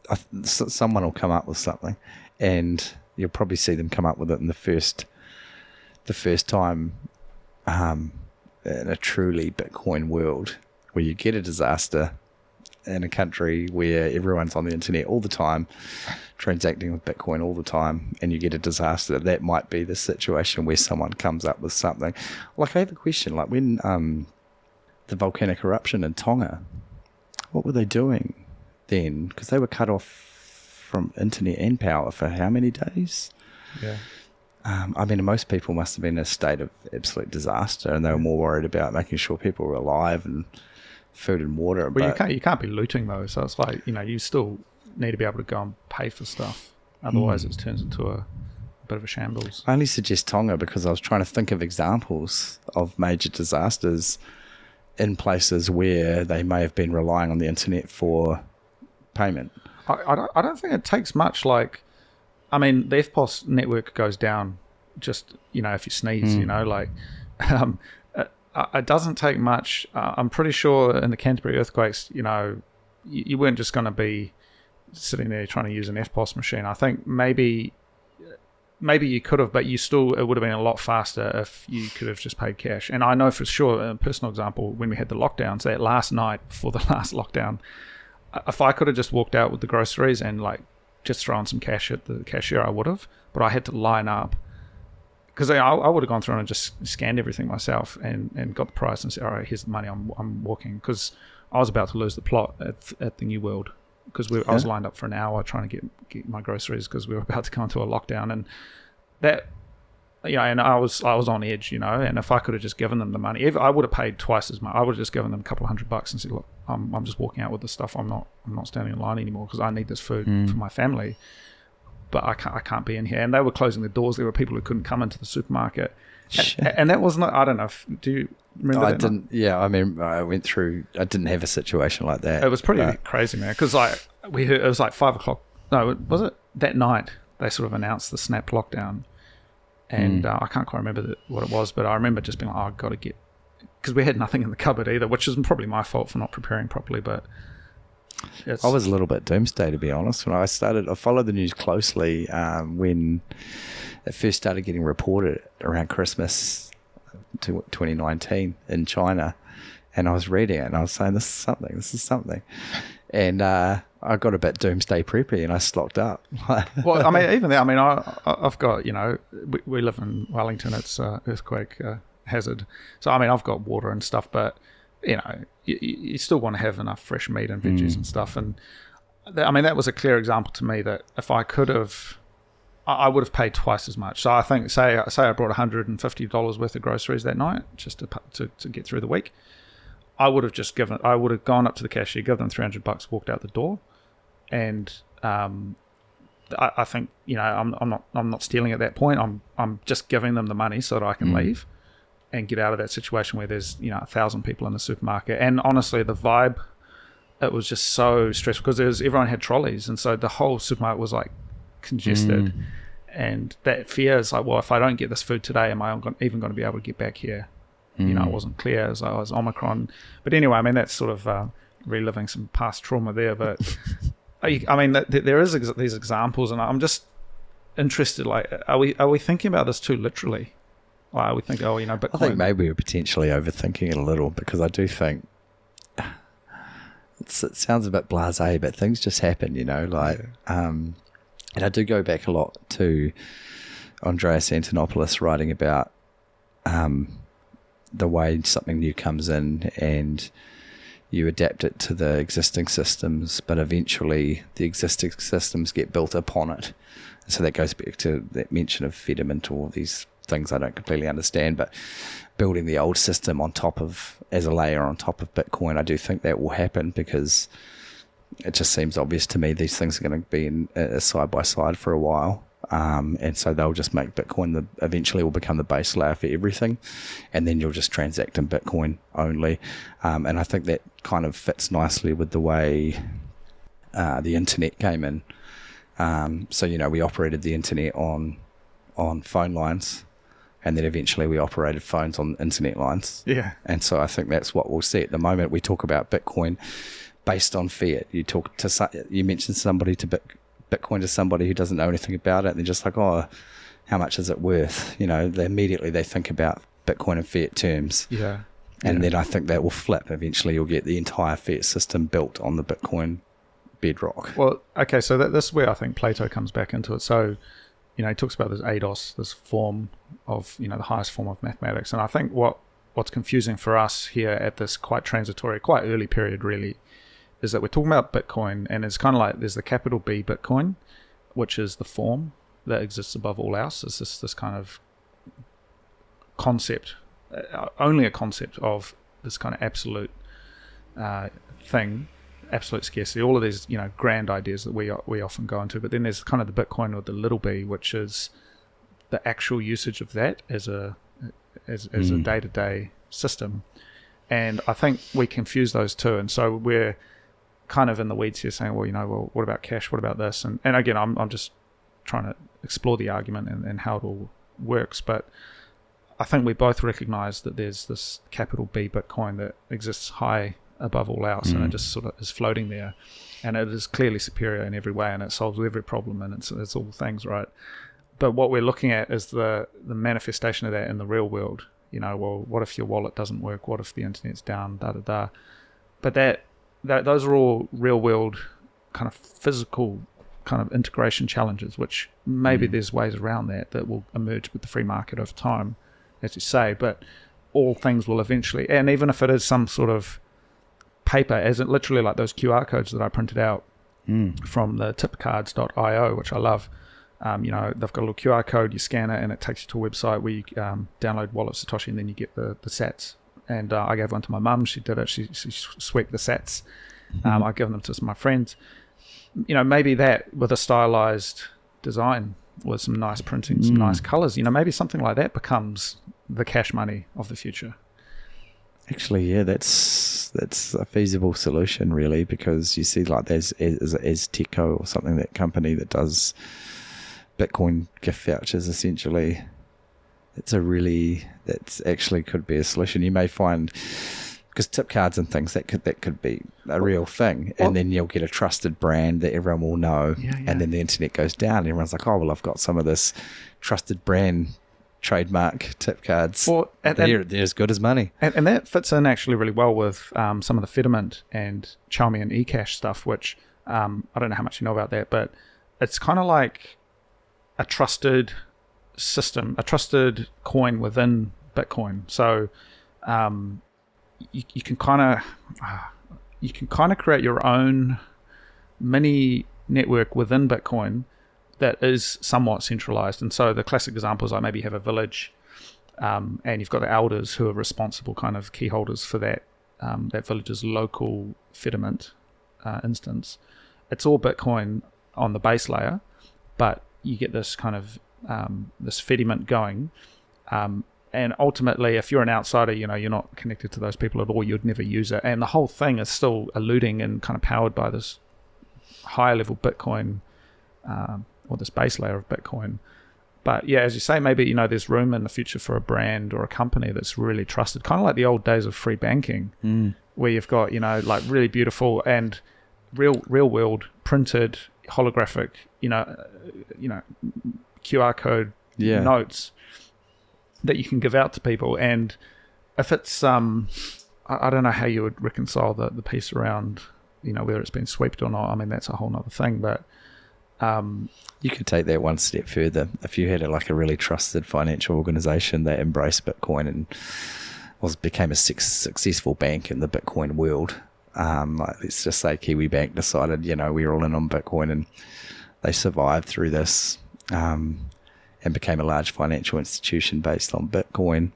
B: I think someone will come up with something, and you'll probably see them come up with it in the first time in a truly Bitcoin world, where you get a disaster in a country where everyone's on the internet all the time, transacting with Bitcoin all the time, and you get a disaster. That might be the situation where someone comes up with something. Like, I have a question, like when the volcanic eruption in Tonga, what were they doing then? Because they were cut off from internet and power for how many days?
A: Yeah.
B: Most people must have been in a state of absolute disaster, and they were more worried about making sure people were alive and food and water.
A: Well, you can't be looting though, so it's like, you still need to be able to go and pay for stuff. Otherwise, it turns into a bit of a shambles.
B: I only suggest Tonga because I was trying to think of examples of major disasters in places where they may have been relying on the internet for payment.
A: I don't think it takes much. Like, the FPOS network goes down just, if you sneeze, it doesn't take much. I'm pretty sure in the Canterbury earthquakes, you weren't just going to be sitting there trying to use an FPOS machine. I think maybe you could have, but it would have been a lot faster if you could have just paid cash. And I know for sure, a personal example, when we had the lockdowns, that last night before the last lockdown, if I could have just walked out with the groceries and just thrown some cash at the cashier, I would have. But I had to line up, because I would have gone through and just scanned everything myself and got the price and said, all right, here's the money, I'm walking. Because I was about to lose the plot at the New World, because I was lined up for an hour trying to get my groceries, because we were about to go into a lockdown. And that, and I was on edge, and if I could have just given them the money, I would have paid twice as much. I would have just given them a couple $100 and said, look, I'm just walking out with this stuff. I'm not standing in line anymore, because I need this food for my family. But I can't be in here. And they were closing the doors. There were people who couldn't come into the supermarket. And that was not, I don't know, do you remember that? I
B: didn't, yeah, I didn't have a situation like that.
A: It was pretty crazy, man, because we heard, it was like 5 o'clock, no, was it? That night, they sort of announced the snap lockdown. And I can't quite remember what it was, but I remember just being like, I've got to get, because we had nothing in the cupboard either, which is probably my fault for not preparing properly, but...
B: I was a little bit doomsday, to be honest. When I followed the news closely when it first started getting reported around Christmas 2019 in China, and I was reading it and I was saying, this is something. And I got a bit doomsday preppy and I slocked up.
A: Well, even there, I've got, we live in Wellington, it's earthquake hazard. So, I've got water and stuff, but, you still want to have enough fresh meat and veggies and stuff. And that was a clear example to me that if I could have, I would have paid twice as much. So I think, say I brought $150 worth of groceries that night just to get through the week. I would have gone up to the cashier, given them $300, walked out the door, and I think I'm not stealing at that point. I'm just giving them the money so that I can leave and get out of that situation where there's 1,000 people in the supermarket. And honestly, the vibe, it was just so stressful, because everyone had trolleys, and so the whole supermarket was like congested. And that fear is like, well, if I don't get this food today, am I even going to be able to get back here? It wasn't clear as I was Omicron. But anyway, that's sort of reliving some past trauma there. But there is these examples, and I'm just, interested, like, are we thinking about this too literally? Like, are we thinking, Bitcoin?
B: I think maybe we're potentially overthinking it a little, because I do think it sounds a bit blasé, but things just happen, and I do go back a lot to Andreas Antonopoulos writing about the way something new comes in and you adapt it to the existing systems, but eventually the existing systems get built upon it. So that goes back to that mention of Fediment, or these things I don't completely understand, but building the old system on top of, as a layer on top of Bitcoin, I do think that will happen, because it just seems obvious to me these things are going to be in side by side for a while. And so they'll just make Bitcoin eventually will become the base layer for everything, and then you'll just transact in Bitcoin only. And I think that kind of fits nicely with the way the internet came in. So we operated the internet on phone lines, and then eventually we operated phones on internet lines.
A: Yeah.
B: And so I think that's what we'll see. At the moment, we talk about Bitcoin based on fiat. You mentioned somebody to Bitcoin to somebody who doesn't know anything about it, and they're just like, oh, how much is it worth? Immediately they think about Bitcoin in fiat terms.
A: Yeah.
B: And then I think that will flip. Eventually you'll get the entire fiat system built on the Bitcoin bedrock.
A: Well, okay, so this is where I think Plato comes back into it. So, he talks about this eidos, this form of, the highest form of mathematics. And I think what's confusing for us here at this quite transitory, quite early period really, is that we're talking about Bitcoin, and it's kind of like there's the capital B Bitcoin, which is the form that exists above all else. It's this kind of concept, only a concept of this kind of absolute thing, absolute scarcity, all of these grand ideas that we often go into. But then there's kind of the Bitcoin with the little b, which is the actual usage of that as a day-to-day system. And I think we confuse those two, and so we're kind of in the weeds here saying, well, what about cash, what about this, and again I'm just trying to explore the argument and how it all works. But I think we both recognize that there's this capital B Bitcoin that exists high above all else, and it just sort of is floating there, and it is clearly superior in every way, and it solves every problem, and it's all things, right? But what we're looking at is the manifestation of that in the real world. Well, what if your wallet doesn't work? What if the internet's down? But those are all real world kind of physical kind of integration challenges, which maybe there's ways around that will emerge with the free market over time, as you say. But all things will eventually, and even if it is some sort of paper, as it literally like those QR codes that I printed out from the tipcards.io, which I love. They've got a little QR code, you scan it, and it takes you to a website where you download Wallet Satoshi, and then you get the sats. And I gave one to my mum. She did it. She swept the sats. I've given them to my friends. Maybe that with a stylized design, with some nice printing, some nice colors, maybe something like that becomes the cash money of the future.
B: Actually, yeah, that's a feasible solution, really, because you see, like, there's Azteco or something, that company that does Bitcoin gift vouchers, essentially. That's actually could be a solution. You may find, because tip cards and things, that could be a real thing, and then you'll get a trusted brand that everyone will know, and then the internet goes down, and everyone's like, oh, well, I've got some of this trusted brand trademark tip cards. Well, they're as good as money.
A: And that fits in actually really well with some of the Fediment and Xiaomi and eCash stuff, which I don't know how much you know about that, but it's kind of like a trusted system, a trusted coin within Bitcoin. So you can kind of create your own mini network within Bitcoin that is somewhat centralized. And so the classic example is like maybe you have a village and you've got the elders who are responsible kind of key holders for that village's local Fediment instance. It's all Bitcoin on the base layer, but you get this kind of this Fediment going. And ultimately, if you're an outsider, you're not connected to those people at all, you'd never use it. And the whole thing is still eluding and kind of powered by this higher level Bitcoin or this base layer of Bitcoin. But yeah, as you say, maybe, there's room in the future for a brand or a company that's really trusted, kind of like the old days of free banking, where you've got, like really beautiful and real world printed holographic, QR code notes that you can give out to people. And if it's, I don't know how you would reconcile the piece around, whether it's been swept or not. I mean, that's a whole nother thing, but
B: you could take that one step further. If you had a really trusted financial organization that embraced Bitcoin and became a successful bank in the Bitcoin world, let's just say Kiwi Bank decided, we're all in on Bitcoin, and they survived through this and became a large financial institution based on Bitcoin,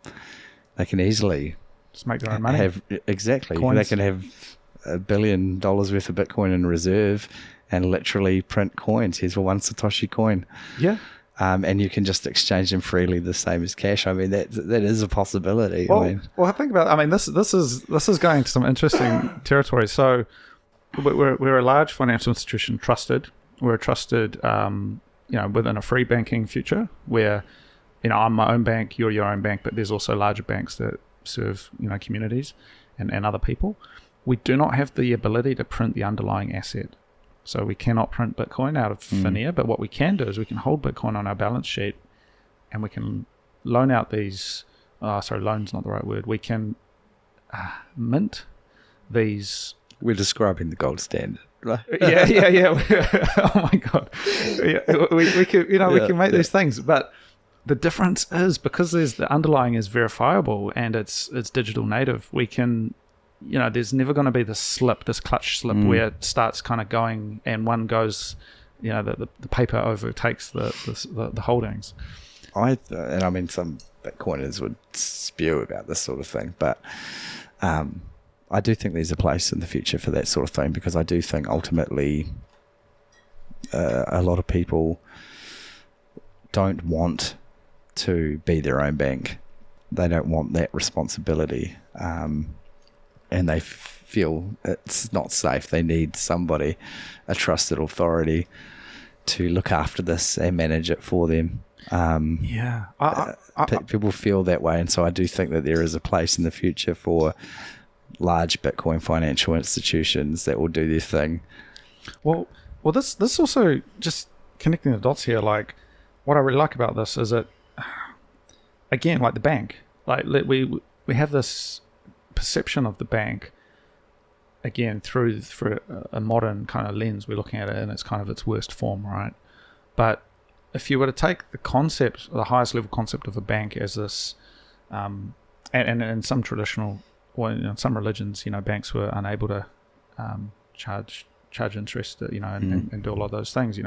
B: they can easily
A: just make their own money.
B: Exactly.
A: Coins.
B: They can have $1 billion worth of Bitcoin in reserve and literally print coins. Here's one Satoshi coin.
A: Yeah.
B: And you can just exchange them freely, the same as cash. I mean, that is a possibility.
A: Well,
B: I
A: think about it. I mean, this is going to some interesting territory. So we're a large financial institution, trusted. We're trusted, within a free banking future where, I'm my own bank, you're your own bank, but there's also larger banks that serve, communities and other people. We do not have the ability to print the underlying asset. So we cannot print Bitcoin out of thin air, but what we can do is we can hold Bitcoin on our balance sheet and we can loan out these, loan's not the right word. We can mint these.
B: We're describing the gold standard, right?
A: Yeah. Oh my God. Yeah, we can, we can make these things, but the difference is because the underlying is verifiable and it's digital native, we can, there's never going to be this clutch slip where it starts kind of going and one goes, the paper overtakes the holdings.
B: I mean, some Bitcoiners would spew about this sort of thing, but I do think there's a place in the future for that sort of thing, because I do think ultimately a lot of people don't want to be their own bank. They don't want that responsibility. And they feel it's not safe. They need somebody, a trusted authority, to look after this and manage it for them. People feel that way, and so I do think that there is a place in the future for large Bitcoin financial institutions that will do their thing.
A: Well, this also, just connecting the dots here, like what I really like about this is that, again, like the bank, like we have this perception of the bank, again, through a modern kind of lens. We're looking at it in its worst form, right? But if you were to take the concept, the highest level concept of a bank as this, and in some traditional, or in some religions, banks were unable to charge interest, and do a lot of those things.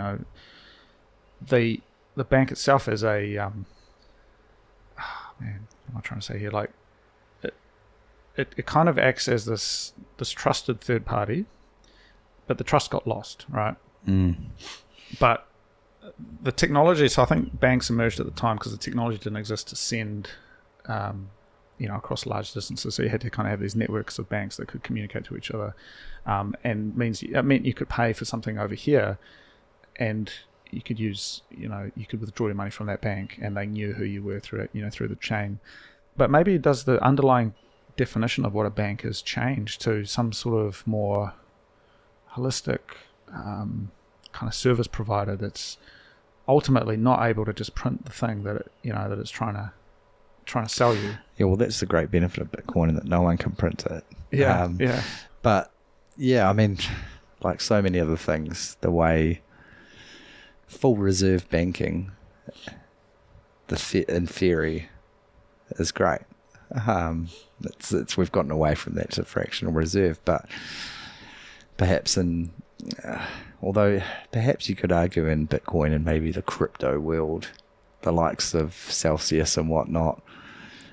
A: The bank itself is a what am I trying to say here? Like, it kind of acts as this trusted third party, but the trust got lost, right? But the technology, so I think banks emerged at the time because the technology didn't exist to send, across large distances. So you had to kind of have these networks of banks that could communicate to each other, and it meant you could pay for something over here, and you could use, you could withdraw your money from that bank, and they knew who you were through it, through the chain. But maybe does the underlying definition of what a bank has changed to some sort of more holistic kind of service provider that's ultimately not able to just print the thing that that it's trying to sell you.
B: Yeah, well, that's the great benefit of Bitcoin, that no one can print it.
A: Yeah.
B: But yeah, I mean, like so many other things, the way full reserve banking, in theory, is great. We've gotten away from that to fractional reserve, but perhaps although perhaps you could argue in Bitcoin and maybe the crypto world, the likes of Celsius and whatnot,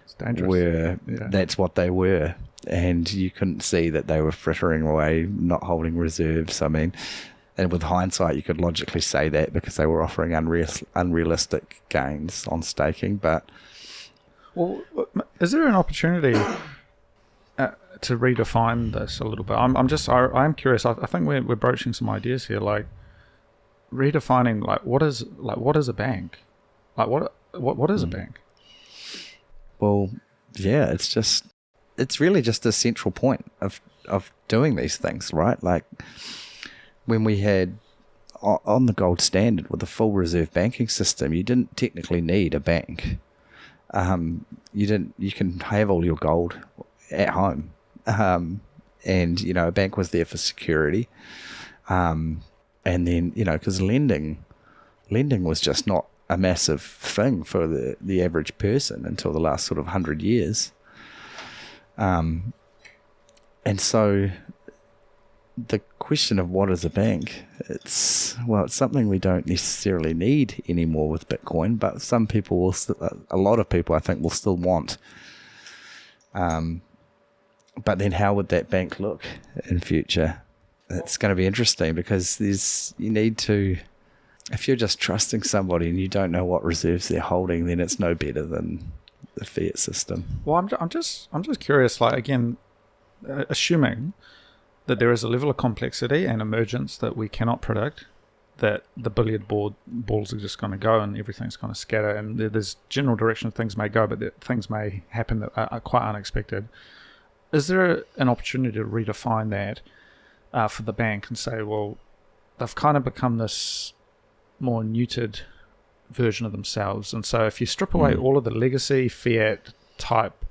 A: it's dangerous.
B: That's what they were, and you couldn't see that they were frittering away, not holding reserves. I mean, and with hindsight, you could logically say that because they were offering unrealistic gains on staking, but.
A: Well, is there an opportunity to redefine this a little bit? I'm curious. I think we're broaching some ideas here, like redefining what is a bank? Like what is a bank?
B: Well, yeah, it's really just a central point of doing these things, right? Like when we had on the gold standard with the full reserve banking system, you didn't technically need a bank. You can have all your gold at home. And, a bank was there for security. And then, because lending was just not a massive thing for the average person until the last sort of 100 years. And so the question of what is a bank, it's something we don't necessarily need anymore with Bitcoin, but some people will a lot of people I think will still want. But then how would that bank look in future? It's going to be interesting because you need to, if you're just trusting somebody and you don't know what reserves they're holding, then it's no better than the fiat system.
A: Well, I'm just curious, like, again, assuming that there is a level of complexity and emergence that we cannot predict, that the billiard balls are just going to go and everything's going to scatter, and there's general direction things may go, but things may happen that are quite unexpected. Is there an opportunity to redefine that for the bank and say, well, they've kind of become this more neutered version of themselves, and so if you strip away all of the legacy fiat type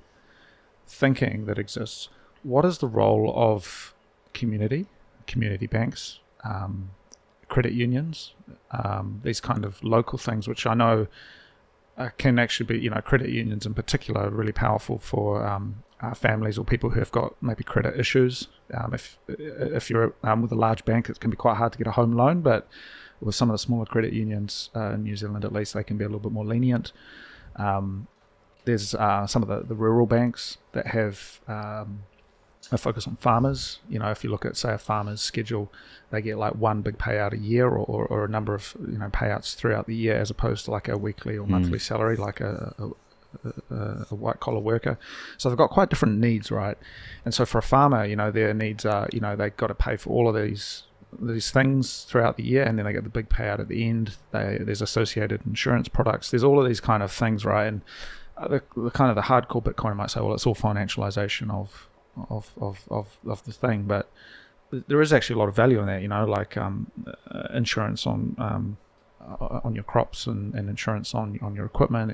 A: thinking that exists, what is the role of community banks, credit unions, these kind of local things, which I know can actually be, credit unions in particular are really powerful for families or people who have got maybe credit issues. If you're with a large bank, it can be quite hard to get a home loan, but with some of the smaller credit unions in New Zealand, at least, they can be a little bit more lenient. There's some of the rural banks that have a focus on farmers. If you look at, say, a farmer's schedule, they get like one big payout a year or a number of payouts throughout the year, as opposed to like a weekly or monthly salary, like a white collar worker. So they've got quite different needs, right? And so for a farmer, their needs are, they've got to pay for all of these things throughout the year, and then they get the big payout at the end. There's associated insurance products. There's all of these kind of things, right? And the kind of the hardcore Bitcoiner might say, well, it's all financialization of the thing, but there is actually a lot of value in that, like insurance on your crops and insurance on your equipment,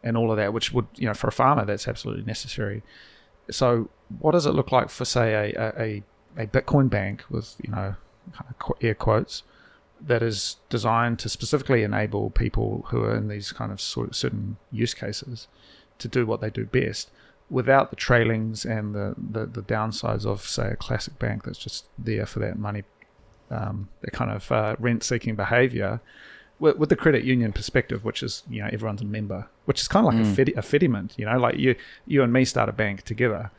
A: and all of that, which would, for a farmer, that's absolutely necessary. So what does it look like for, say, a Bitcoin bank with, kind of air quotes, that is designed to specifically enable people who are in these kind of certain use cases to do what they do best, without the trailings and the downsides of, say, a classic bank that's just there for that money, that kind of rent-seeking behavior, with the credit union perspective, which is, everyone's a member, which is kind of like a fediment, like you and me start a bank together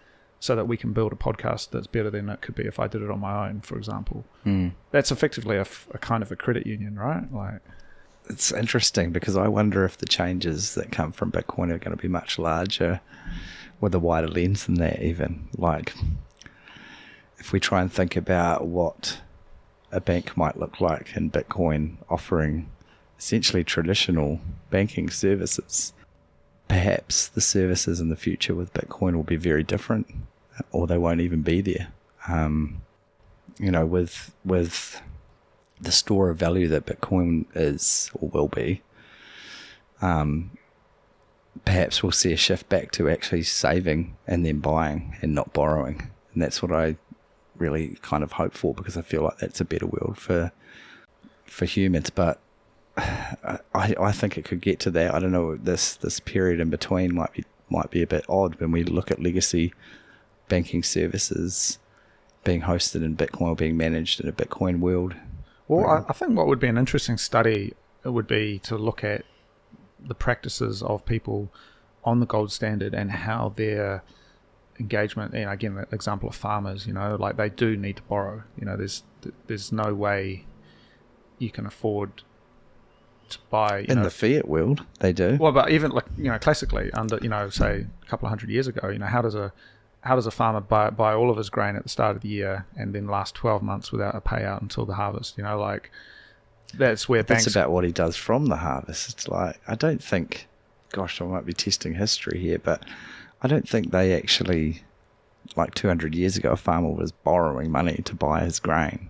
A: so that we can build a podcast that's better than it could be if I did it on my own, for example. That's effectively a kind of a credit union, right? Like,
B: it's interesting because I wonder if the changes that come from Bitcoin are going to be much larger with a wider lens than that, even. Like, if we try and think about what a bank might look like in Bitcoin, offering essentially traditional banking services, perhaps the services in the future with Bitcoin will be very different, or they won't even be there. With the store of value that Bitcoin is or will be, perhaps we'll see a shift back to actually saving and then buying and not borrowing. And that's what I really kind of hope for, because I feel like that's a better world for humans. But I think it could get to that. I don't know, this period in between might be a bit odd when we look at legacy banking services being hosted in Bitcoin or being managed in a Bitcoin world.
A: Well, I think what would be an interesting study would be to look at the practices of people on the gold standard and how their engagement, and again, the example of farmers, like they do need to borrow. There's no way you can afford to buy
B: in the fiat world. They do.
A: Well, but even like classically under say a couple of hundred years ago, how does a farmer buy all of his grain at the start of the year and then last 12 months without a payout until the harvest? Like that's where banks.
B: That's about what he does from the harvest. It's like, I don't think, gosh, I might be testing history here, but I don't think they actually, like 200 years ago, a farmer was borrowing money to buy his grain.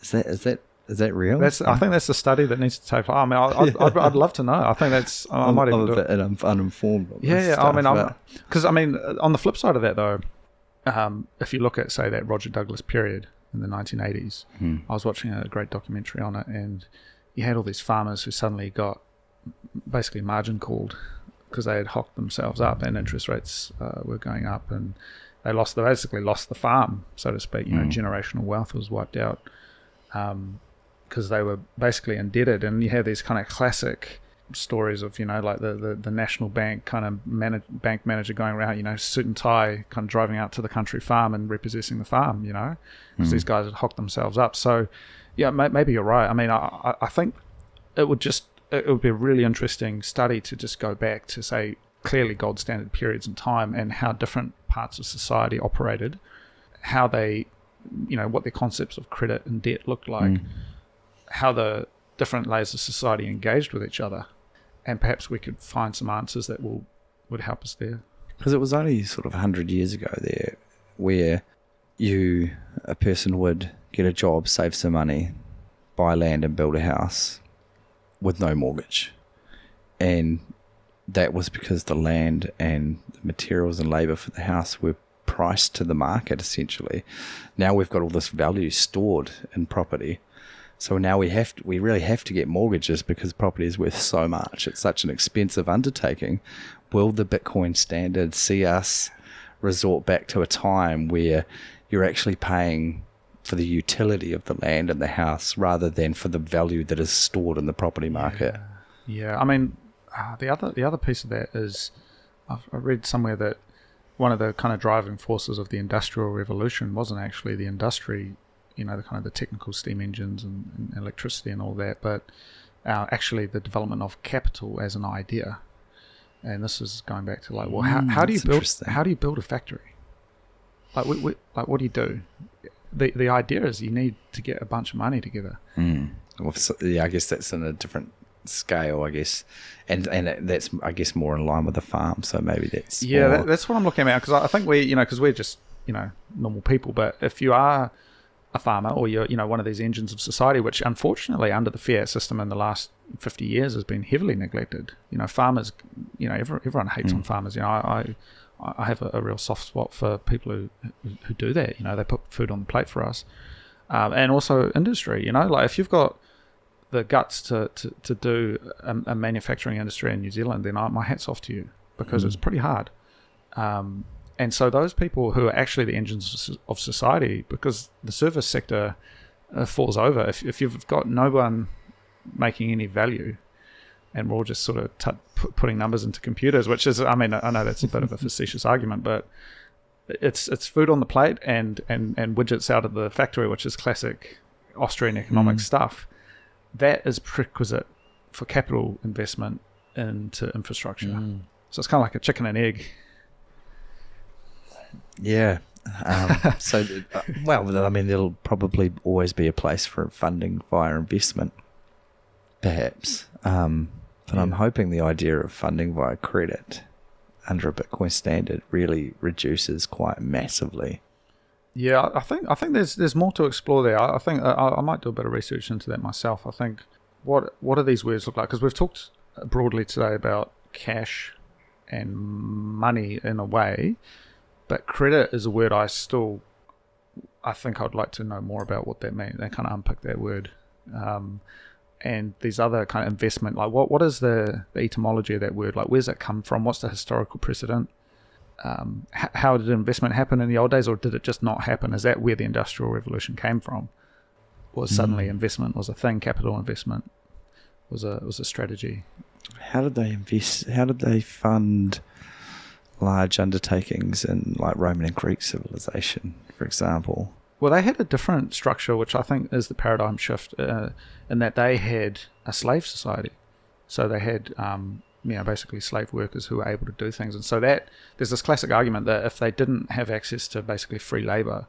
B: Is that real?
A: I think that's the study that needs to take place. I mean, I'd love to know. I think that's. I might even do it.
B: I'm uninformed. On
A: Yeah,
B: this
A: I
B: stuff,
A: mean, on the flip side of that though, if you look at say that Roger Douglas period in the 1980s, I was watching a great documentary on it, and you had all these farmers who suddenly got basically margin called because they had hocked themselves up and interest rates were going up, and they basically lost the farm, so to speak. Generational wealth was wiped out. Because they were basically indebted, and you have these kind of classic stories of like the National Bank kind of bank manager going around, suit and tie, kind of driving out to the country farm and repossessing the farm, because these guys had hocked themselves up. So yeah, maybe you're right. I mean, I think it would be a really interesting study to just go back to say clearly gold standard periods in time and how different parts of society operated, how they what their concepts of credit and debt looked like, how the different layers of society engaged with each other, and perhaps we could find some answers that would help us there.
B: Because it was only sort of 100 years ago there where a person would get a job, save some money, buy land and build a house with no mortgage. And that was because the land and the materials and labour for the house were priced to the market, essentially. Now we've got all this value stored in property, so now we really have to get mortgages because property is worth so much. It's such an expensive undertaking. Will the Bitcoin standard see us resort back to a time where you're actually paying for the utility of the land and the house rather than for the value that is stored in the property market?
A: Yeah. I mean, the other piece of that is I read somewhere that one of the kind of driving forces of the Industrial Revolution wasn't actually the industry, the kind of the technical steam engines and electricity and all that, but actually the development of capital as an idea. And this is going back to like, well, how do you build a factory? Like, what do you do? The idea is you need to get a bunch of money together.
B: Well, I guess that's in a different scale, I guess, and that's, I guess, more in line with the farm. So maybe that's
A: that's what I'm looking at, because I think because we're just normal people. But if you are a farmer or you're one of these engines of society, which unfortunately under the fiat system in the last 50 years has been heavily neglected. Farmers, everyone hates on farmers. I have a real soft spot for people who do that. They put food on the plate for us, and also industry. Like if you've got the guts to do a manufacturing industry in New Zealand, then my hat's off to you, because it's pretty hard. And so those people who are actually the engines of society, because the service sector falls over. If you've got no one making any value, and we're all just sort of putting numbers into computers, which is, I mean, I know that's a bit of a facetious argument, but it's food on the plate and widgets out of the factory, which is classic Austrian economic stuff. That is prerequisite for capital investment into infrastructure. So it's kind of like a chicken and egg.
B: Yeah. Well, I mean, there'll probably always be a place for funding via investment, perhaps. But I'm hoping the idea of funding via credit under a Bitcoin standard really reduces quite massively.
A: Yeah, I think there's more to explore there. I think I might do a bit of research into that myself. I think what do these words look like? Because we've talked broadly today about cash and money in a way, but credit is a word I think I'd like to know more about what that means. They kind of unpick that word. And these other kind of investment, like what is the etymology of that word? Like, where's that come from? What's the historical precedent? How did investment happen in the old days, or did it just not happen? Is that where the Industrial Revolution came from? Was suddenly investment was a thing? Capital investment was a strategy.
B: How did they invest? How did they fund large undertakings in like Roman and Greek civilization, for example?
A: Well, they had a different structure, which I think is the paradigm shift, in that they had a slave society. So they had, basically slave workers who were able to do things. And so there's this classic argument that if they didn't have access to basically free labor,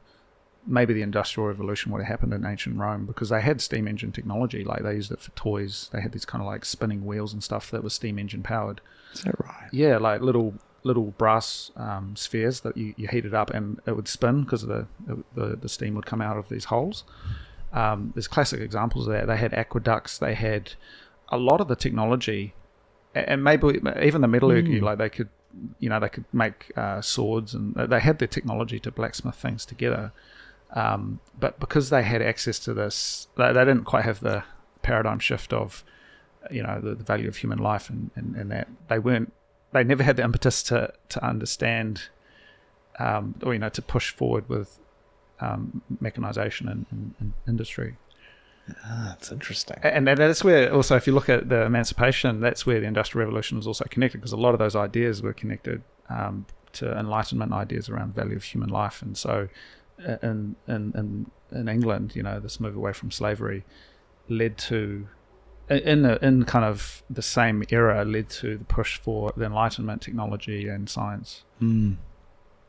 A: maybe the Industrial Revolution would have happened in ancient Rome, because they had steam engine technology. Like, they used it for toys. They had these kind of like spinning wheels and stuff that was steam engine powered.
B: Is that right?
A: Yeah, like little brass spheres that you heated up and it would spin because the steam would come out of these holes. There's classic examples of that. They had aqueducts. They had a lot of the technology, and maybe even the metallurgy. Like they could make swords, and they had the technology to blacksmith things together. But because they had access to this, they didn't quite have the paradigm shift of, the value of human life, and that they never had the impetus to understand, or to push forward with mechanization and industry.
B: That's interesting.
A: And that's where also, if you look at the emancipation, that's where the Industrial Revolution was also connected, because a lot of those ideas were connected to Enlightenment ideas around value of human life. And so in England, this move away from slavery led to, in kind of the same era, led to the push for the Enlightenment, technology and science.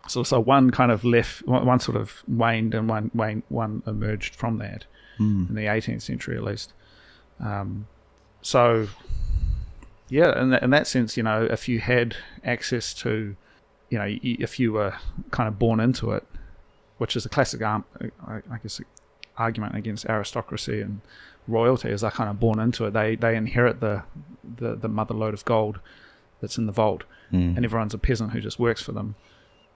A: So one kind of left, one sort of waned, and one emerged from that in the 18th century at least. So yeah, in that sense, if you had access to, if you were kind of born into it, which is a classic, I guess, argument against aristocracy and royalty, is they're kind of born into it. They inherit the mother lode of gold that's in the vault, and everyone's a peasant who just works for them.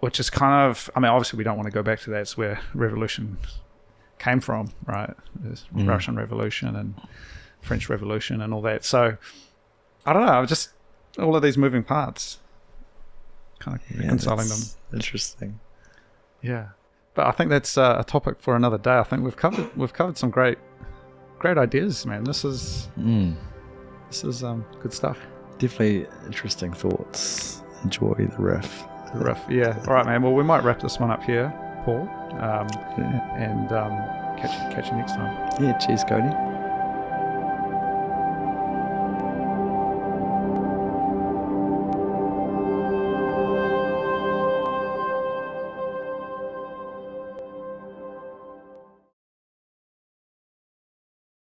A: Which is kind of, obviously we don't want to go back to that. It's where revolution came from, right? There's Russian Revolution and French Revolution and all that. So, I don't know, just all of these moving parts, kind of reconciling them.
B: Interesting.
A: Yeah. But I think that's a topic for another day. I think we've covered some great ideas, man. This is good stuff.
B: Definitely interesting thoughts. Enjoy the riff.
A: Yeah. All right, man. Well, we might wrap this one up here, Paul. And catch you next time.
B: Yeah. Cheers, Cody.